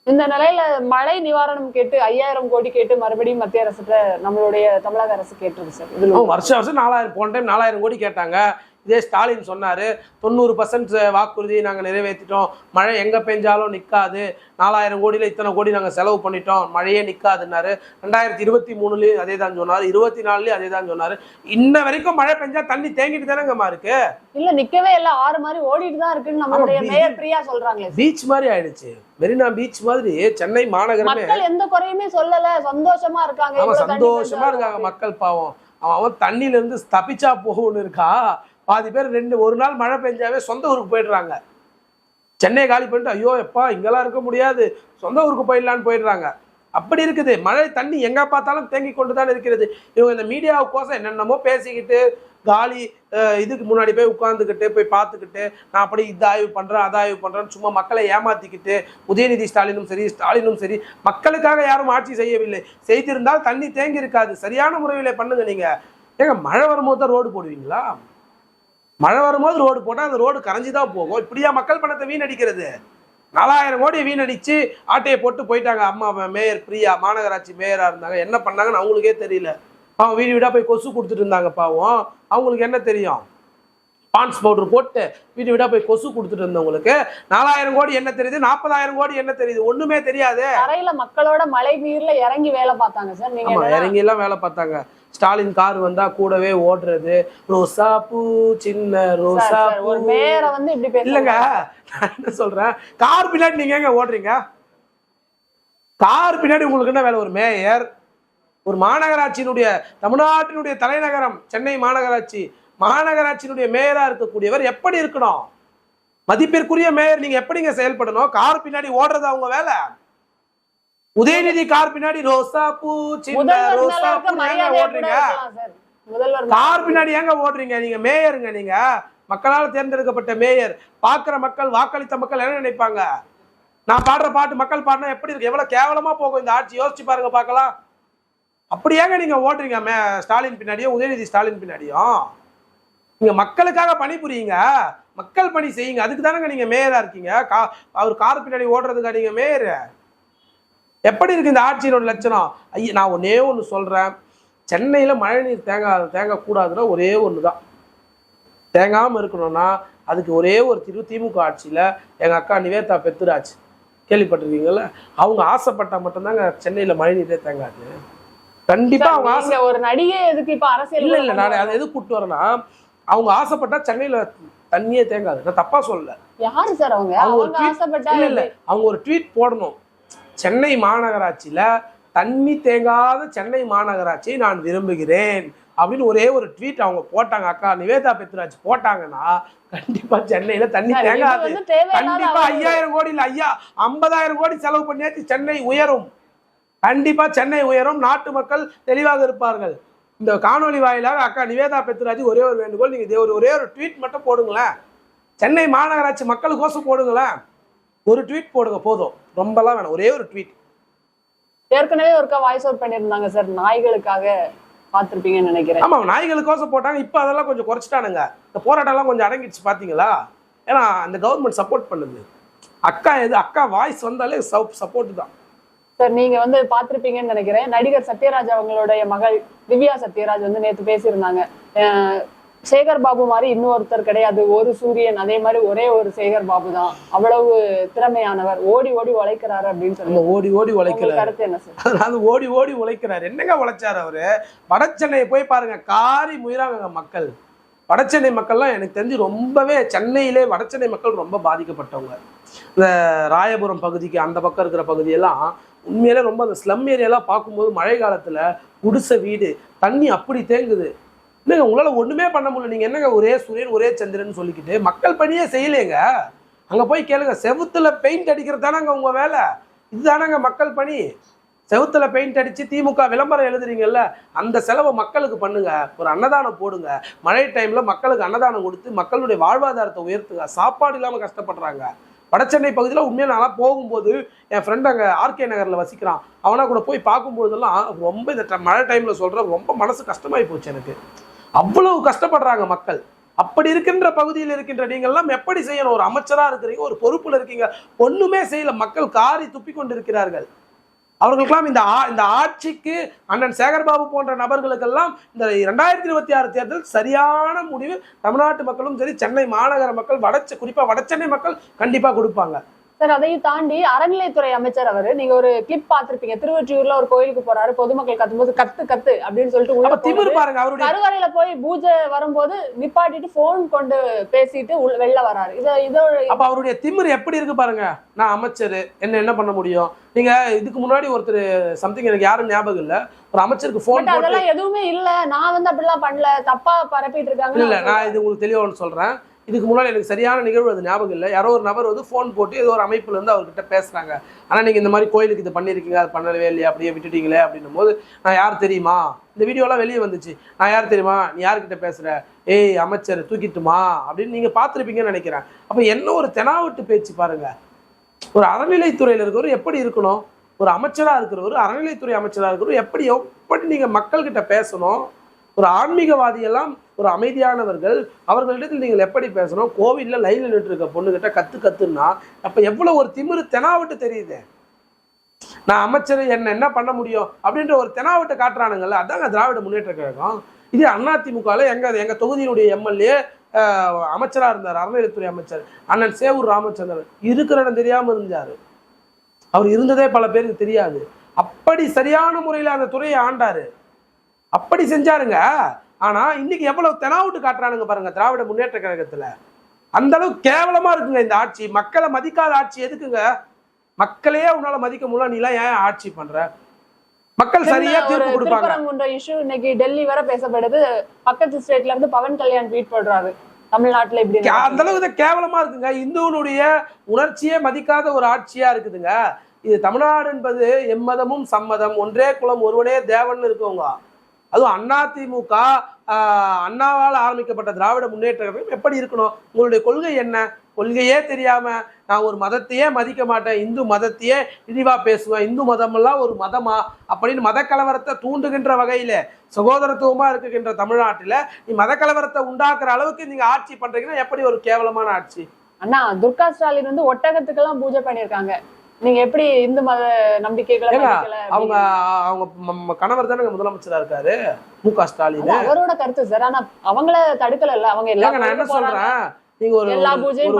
இந்த நிலையில மழை நிவாரணம் கேட்டு 5000 கோடி கேட்டு மறுபடியும் மத்திய அரசு நம்மளுடைய தமிழக அரசு கேட்டிருக்கு சார். இதுல வருஷம் 4000, போன டைம் 4000 கோடி கேட்டாங்க. இதே ஸ்டாலின் சொன்னாரு 90% வாக்குறுதியை நாங்கள் நிறைவேற்றிட்டோம், மழை எங்க பெஞ்சாலும் நிற்காது, 4000 கோடியில இத்தனை கோடி நாங்கள் செலவு பண்ணிட்டோம், மழையே நிற்காதுன்னாரு. 2023லயும் அதே தான் சொன்னாரு, 24லயும் அதே தான் சொன்னாரு. இன்ன வரைக்கும் மழை பெஞ்சா தண்ணி தேங்கிட்டு தானேங்கம்மா இருக்கு. இல்ல நிக்கவே இல்ல, ஆறு மாதிரி ஓடிட்டு தான் இருக்குன்னு நம்மளுடைய மேயர் பிரியா சொல்றாங்களே. பீச் மாதிரி ஆயிடுச்சு, மெரினா பீச் மாதிரி சென்னை மாநகரமே. மக்கள் எந்த குறையுமே சொல்லல, சந்தோஷமா இருக்காங்க. ஆமா சந்தோஷமா இருக்காங்க மக்கள். பாவம் அவன் தண்ணியில இருந்து தப்பிச்சா போகணும்னு இருக்கா. பாதி பேர் ஒரு நாள் மழை பெஞ்சாவே சொந்த ஊருக்கு போயிடுறாங்க. சென்னை காலி பண்ணிட்டு ஐயோ எப்பா இங்கெல்லாம் இருக்க முடியாது, சொந்த ஊருக்கு போயிடலான்னு போயிடுறாங்க. அப்படி இருக்குது. மழை தண்ணி எங்க பார்த்தாலும் தேங்கி கொண்டு தான் இருக்கிறது. இவங்க இந்த மீடியாவுக்கோசம் என்னென்னமோ பேசிக்கிட்டு காலி இதுக்கு முன்னாடி போய் உட்கார்ந்துக்கிட்டு போய் பார்த்துக்கிட்டு நான் அப்படி இது ஆய்வு பண்றேன் அதை ஆய்வு பண்றேன்னு சும்மா மக்களை ஏமாத்திக்கிட்டு, உதயநிதி ஸ்டாலினும் சரி மக்களுக்காக யாரும் ஆட்சி செய்யவில்லை. செய்திருந்தால் தண்ணி தேங்கி இருக்காது. சரியான முறையில் பண்ணுங்க. நீங்க ஏங்க மழை வரும்போது தான் ரோடு போடுவீங்களா? மழை வரும்போது ரோடு போட்டால் அந்த ரோடு கரைஞ்சிதான் போகும். இப்படியா மக்கள் பணத்தை வீணடிக்கிறது? 4000 கோடி வீணடிச்சு ஆட்டையை போட்டு போயிட்டாங்க. அம்மா மேயர் பிரியா மாநகராட்சி மேயரா இருந்தாங்க, என்ன பண்ணாங்கன்னு அவங்களுக்கே தெரியல. அவங்க வீடு வீடா போய் கொசு கொடுத்துட்டு இருந்தாங்க. பாவம் அவங்களுக்கு என்ன தெரியும்? பான்ஸ் பவுடர் போட்டு வீடு வீடா போய் கொசு கொடுத்துட்டு இருந்தவங்களுக்கு 4000 கோடி என்ன தெரியுது, 40,000 கோடி என்ன தெரியுது? ஒண்ணுமே தெரியாது. தரையில மக்களோட மழை நீர்ல இறங்கி வேலை பார்த்தாங்க சார். நீங்க இறங்கி எல்லாம் வேலை பார்த்தாங்க. ஸ்டாலின் கார் வந்தா கூடவே ஓடுறது, ரோசா பூ சின்ன ரோசா பூ. ஒரு மேயரை வந்து இப்படி இல்லங்க, நான் என்ன சொல்றேன், கார் பின்னாடி நீங்க எங்க ஓடுறீங்க? கார் பின்னாடி உங்களுக்கு என்ன வேலை? ஒரு மேயர், ஒரு மாநகராட்சியினுடைய தமிழ்நாட்டினுடைய தலைநகரம் சென்னை மாநகராட்சியினுடைய மேயரா இருக்கக்கூடியவர் எப்படி இருக்கணும்? மதிப்பிற்குரிய மேயர் நீங்க எப்படிங்க செயல்படணும்? கார் பின்னாடி ஓடுறது அவங்க வேலை. உதயநிதி கார் பின்னாடி ரோசா பூ சின்ன ரோசா பூ ஓடுறீங்க. கார் பின்னாடி ஏங்க ஓடுறீங்க? நீங்க மேயருங்க, நீங்க மக்களால் தேர்ந்தெடுக்கப்பட்ட மேயர். பாக்குற மக்கள், வாக்களித்த மக்கள் என்ன நினைப்பாங்க? நான் பாடுற பாட்டு மக்கள் பாடினா எப்படி இருக்கு? எவ்வளவு கேவலமா போகும் இந்த ஆட்சி, யோசிச்சு பாருங்க பார்க்கலாம். அப்படியாங்க நீங்க ஓடுறீங்க ஸ்டாலின் பின்னாடியும் உதயநிதி ஸ்டாலின் பின்னாடியும்? நீங்க மக்களுக்காக பணிபுரியுங்க, மக்கள் பணி செய்யுங்க. அதுக்கு தானங்க நீங்க மேயரா இருக்கீங்க. அவர் கார் பின்னாடி ஓடுறதுக்கா நீங்க மேயர்? எப்படி இருக்கு இந்த ஆட்சியோட லட்சணம்? நான் ஒன்னே ஒன்று சொல்றேன், சென்னையில மழை நீர் தேங்கக்கூடாதுன்னா ஒரே ஒன்று தான். தேங்காமல் இருக்கணும்னா அதுக்கு ஒரே ஒரு திமுக ஆட்சியில எங்க அக்கா நிவேதா பெத்துராஜ் கேள்விப்பட்டிருக்கீங்கல்ல, அவங்க ஆசைப்பட்டா மட்டும்தாங்க சென்னையில மழை நீரே தேங்காது. கண்டிப்பா அவங்க ஆசை. ஒரு நடிகை எதுக்கு இப்ப அரசியல் இல்ல நான் அதை எது கூப்பிட்டு வரேன்னா, அவங்க ஆசைப்பட்டா சென்னையில தண்ணியே தேங்காது. நான் தப்பா சொல்லல. யாரு சார் அவங்க? அவங்க ஒரு ட்வீட் போடணும், சென்னை மாநகராட்சியில தண்ணி தேங்காத சென்னை மாநகராட்சியை நான் விரும்புகிறேன் அப்படின்னு ஒரே ஒரு ட்வீட் அவங்க போட்டாங்க. அக்கா நிவேதா பெத்துராஜ் போட்டாங்கன்னா கண்டிப்பா சென்னையில தண்ணி தேங்காது. கண்டிப்பா 5000 கோடி இல்ல 50,000 கோடி செலவு பண்ணியாச்சு சென்னை உயரும். கண்டிப்பா சென்னை உயரும். நாட்டு மக்கள் தெளிவாக இருப்பார்கள். இந்த காணொலி வாயிலாக அக்கா நிவேதா பெத்துராஜ் ஒரே ஒரு வேண்டுகோள், நீங்க ஒரே ஒரு ட்வீட் மட்டும் போடுங்களேன். சென்னை மாநகராட்சி மக்களுக்கோசம் போடுங்களேன். ஒரு ட்வீட் போடுங்க போதும், ரொம்பலாம் வேணும். ஒரே ஒரு ட்வீட். ஏற்கனவே ஒருக்கா வாய்ஸ் அவுட் பண்ணியிருந்தாங்க சார், நாய்களுக்காக பார்த்துருப்பீங்கன்னு நினைக்கிறேன். ஆமா, நாய்களுக்கோசம் போட்டாங்க. இப்போ அதெல்லாம் கொஞ்சம் குறைச்சிட்டானுங்க. இந்த போராட்டம்லாம் கொஞ்சம் அடங்கிடுச்சு பாத்தீங்களா? ஏன்னா அந்த கவர்மெண்ட் சப்போர்ட் பண்ணுது. அக்கா வாய்ஸ் வந்தாலே சப்போர்ட் தான் சார். நீங்க வந்து பார்த்திருப்பீங்கன்னு நினைக்கிறேன், நடிகர் சத்யராஜ் அவங்களுடைய மகள் திவ்யா சத்யராஜ் வந்து நேற்று பேசியிருந்தாங்க. சேகர் பாபு மாதிரி இன்னொருத்தர் கிடையாது, ஒரு சூரியன், அதே மாதிரி ஒரே ஒரு சேகர் பாபு தான், அவ்வளவு திறமையானவர், ஓடி ஓடி உழைக்கிறாரு அப்படின்னு சொல்லி. ஓடி ஓடி உழைக்கிறார். கருத்து என்ன சார்? அதாவது ஓடி ஓடி உழைக்கிறாரு. என்னங்க உழைச்சாரு அவரு? வடசென்னையை போய் பாருங்க, காரி முயறாங்க மக்கள். வடசென்னை மக்கள்லாம் எனக்கு தெரிஞ்சு ரொம்பவே, சென்னையிலே வடசென்னை மக்கள் ரொம்ப பாதிக்கப்பட்டவங்க. இந்த ராயபுரம் பகுதிக்கு அந்த பக்கம் இருக்கிற பகுதியெல்லாம் உண்மையிலே ரொம்ப அந்த ஸ்லம் ஏரியாலாம் பார்க்கும்போது மழை காலத்துல குடிசை வீடு தண்ணி அப்படி தேங்குது. என்னங்க உங்களால ஒண்ணுமே பண்ண முடியல. நீங்க என்னங்க ஒரே சூரியன் ஒரே சந்திரன் சொல்லிக்கிட்டு மக்கள் பணியே செய்யலைங்க. அங்க போய் கேளுங்க, செவுத்துல பெயிண்ட் அடிக்கிறது தானங்க உங்க வேலை, இதுதானங்க மக்கள் பணி. செவுத்துல பெயிண்ட் அடிச்சு திமுக விளம்பரம் எழுதுறீங்கல்ல, அந்த செலவை மக்களுக்கு பண்ணுங்க. ஒரு அன்னதானம் போடுங்க, மழை டைம்ல மக்களுக்கு அன்னதானம் கொடுத்து மக்களுடைய வாழ்வாதாரத்தை உயர்த்துங்க. சாப்பாடு இல்லாம கஷ்டப்படுறாங்க. வடசென்னை பகுதியில் உண்மையாக நான் போகும்போது என் ஃப்ரெண்ட் அங்கே ஆர்கே நகரில் வசிக்கிறான், அவனா கூட போய் பார்க்கும்போதெல்லாம் ரொம்ப இந்த மழை டைமில் சொல்கிற ரொம்ப மனசு கஷ்டமாகி போச்சு எனக்கு. அவ்வளவு கஷ்டப்படுறாங்க மக்கள். அப்படி இருக்கின்ற பகுதியில் இருக்கின்ற நீங்கள்லாம் எப்படி செய்யணும்? ஒரு அமைச்சராக இருக்கிறீங்க, ஒரு பொறுப்பில் இருக்கீங்க, ஒன்றுமே செய்யல. மக்கள் காரி துப்பி கொண்டு இருக்கிறார்கள். அவர்களுக்கெல்லாம் இந்த ஆட்சிக்கு அண்ணன் சேகர்பாபு போன்ற நபர்களுக்கெல்லாம் இந்த 2026 தேர்தல் சரியான முடிவு தமிழ்நாட்டு மக்களும் சரி, சென்னை மாநகர மக்கள், குறிப்பா வடசென்னை மக்கள் கண்டிப்பா கொடுப்பாங்க. சார், அதையும் தாண்டி அறநிலையத்துறை அமைச்சர் அவரு, நீங்க ஒரு கிளிப் பார்த்திருப்பீங்க, திருவொற்றியூர்ல ஒரு கோயிலுக்கு போறாரு, பொதுமக்கள் கத்தும்போது கத்து கத்து அப்படின்னு சொல்லிட்டு திமிரு பாருங்க. அவருடைய கருவறையில போய் பூஜை வரும்போது நிப்பாட்டிட்டு போன் கொண்டு பேசிட்டு வெளில வராரு. அப்ப அவருடைய திமிரு எப்படி இருக்கு பாருங்க. நான் அமைச்சர், என்ன பண்ண முடியும்? நீங்க இதுக்கு முன்னாடி ஒருத்தர் சம்திங் எனக்கு யாரும் ஞாபகம் இல்ல, ஒரு அமைச்சருக்கு போன் அதெல்லாம் எதுவுமே இல்ல, நான் வந்து அப்படிலாம் பண்ணல, தப்பா பரப்பிட்டு இருக்காங்க. இல்ல, நான் இது உங்களுக்கு தெளிவா சொல்றேன். இதுக்கு முன்னாடி எனக்கு சரியான நிகழ்வு அது ஞாபகம் இல்லை. யாரோ ஒரு நபர் வந்து ஃபோன் போட்டு ஏதோ ஒரு அமைப்புல இருந்து அவர்கிட்ட பேசுறாங்க. ஆனால் நீங்கள் இந்த மாதிரி கோயிலுக்கு இது பண்ணியிருக்கீங்க, அது பண்ணவே இல்லையா, அப்படியே விட்டுட்டீங்களே அப்படின்னும் போது, நான் யார் தெரியுமா, இந்த வீடியோலாம் வெளியே வந்துச்சு, நான் யார் தெரியுமா, நீ யார்கிட்ட பேசுற, ஏய் அமைச்சர் தூக்கிட்டுமா அப்படின்னு நீங்கள் பார்த்துருப்பீங்கன்னு நினைக்கிறேன். அப்போ என்ன ஒரு தெனாவட்டு பேச்சு பாருங்க. ஒரு அறநிலைத்துறையில் இருக்கிறவர் எப்படி இருக்கணும், ஒரு அமைச்சராக இருக்கிறவர், அறநிலைத்துறை அமைச்சராக இருக்கிறவர் எப்படி நீங்கள் மக்கள்கிட்ட பேசணும். ஒரு ஆன்மீகவாதியெல்லாம் ஒரு அமைதியானவர்கள், அவர்களிடத்தில் நீங்கள் எப்படி பேசணும்? கோவில்ல லைன்ல நின்று இருக்க பொண்ணுகிட்ட கத்துன்னா அப்ப எவ்வளவு ஒரு திமிரு தெனாவட்டு தெரியுது. நான் அமைச்சர் என்ன பண்ண முடியும் அப்படின்ற ஒரு தெனாவட்டு காட்டுறானுங்கல்ல, அதாங்க திராவிட முன்னேற்ற கழகம். இது அதிமுகல எங்க தொகுதியினுடைய எம்எல்ஏ அமைச்சரா இருந்தார், அறநிலையத்துறை அமைச்சர் அண்ணன் சேவூர் ராமச்சந்திரன். இருக்கிற இடம் தெரியாம இருந்தாரு. அவர் இருந்ததே பல பேருக்கு தெரியாது. அப்படி சரியான முறையில் அந்த துறையை ஆண்டாரு, அப்படி செஞ்சாருங்க. ஆனா இன்னைக்கு எவ்வளவு தெனாவுட்டு காட்டுறானுங்க பாருங்க திராவிட முன்னேற்ற கழகத்துல. அந்த அளவுக்கு கேவலமா இருக்குங்க இந்த ஆட்சி. மக்களை மதிக்காத ஆட்சி எதுக்குங்க? மக்களையே உன்னால மதிக்க முடியல, நீ எல்லாம் ஏன் ஆட்சி பண்ற? மக்கள் சரியா தீர்ப்பு கொடுப்பாங்க. இஷ்யூ இன்னைக்கு டெல்லி வரை பேசப்படுது. பக்கத்து ஸ்டேட்ல இருந்து பவன் கல்யாண் ட்வீட் பண்றாரு, தமிழ்நாட்டுல இப்படி அந்த அளவுக்கு கேவலமா இருக்குங்க. இந்துவனுடைய உணர்ச்சியே மதிக்காத ஒரு ஆட்சியா இருக்குதுங்க இது. தமிழ்நாடு என்பது எம்மதமும் சம்மதம், ஒன்றே குலம் ஒருவனே தேவன் இருக்கவங்க. அதுவும் அதிமுக அண்ணாவால் ஆரம்பிக்கப்பட்ட திராவிட முன்னேற்ற கழகம் எப்படி இருக்கணும்? உங்களுடைய கொள்கை என்ன? கொள்கையே தெரியாம நான் ஒரு மதத்தையே மதிக்க மாட்டேன், இந்து மதத்தையே இழிவா பேசுவேன், இந்து மதமெல்லாம் ஒரு மதமா அப்படின்னு மத கலவரத்தை தூண்டுகின்ற வகையில சகோதரத்துவமா இருக்குகின்ற தமிழ்நாட்டில நீ மத கலவரத்தை உண்டாக்குற அளவுக்கு நீங்க ஆட்சி பண்றீங்கன்னா எப்படி ஒரு கேவலமான ஆட்சி? அண்ணா, துர்கா ஸ்டாலின் வந்து ஒட்டகத்துக்கெல்லாம் பூஜை பண்ணிருக்காங்க. நீங்க எப்படி இந்து மத நம்பிக்கைகளை அவங்க கணவர் தானே முதலமைச்சரா இருக்காரு மு.க. ஸ்டாலின். அவரோட கருத்து சார், ஆனா அவங்கள தடுக்கல இல்ல. அவங்க எல்லாம் நான் என்ன சொல்றேன், நீங்க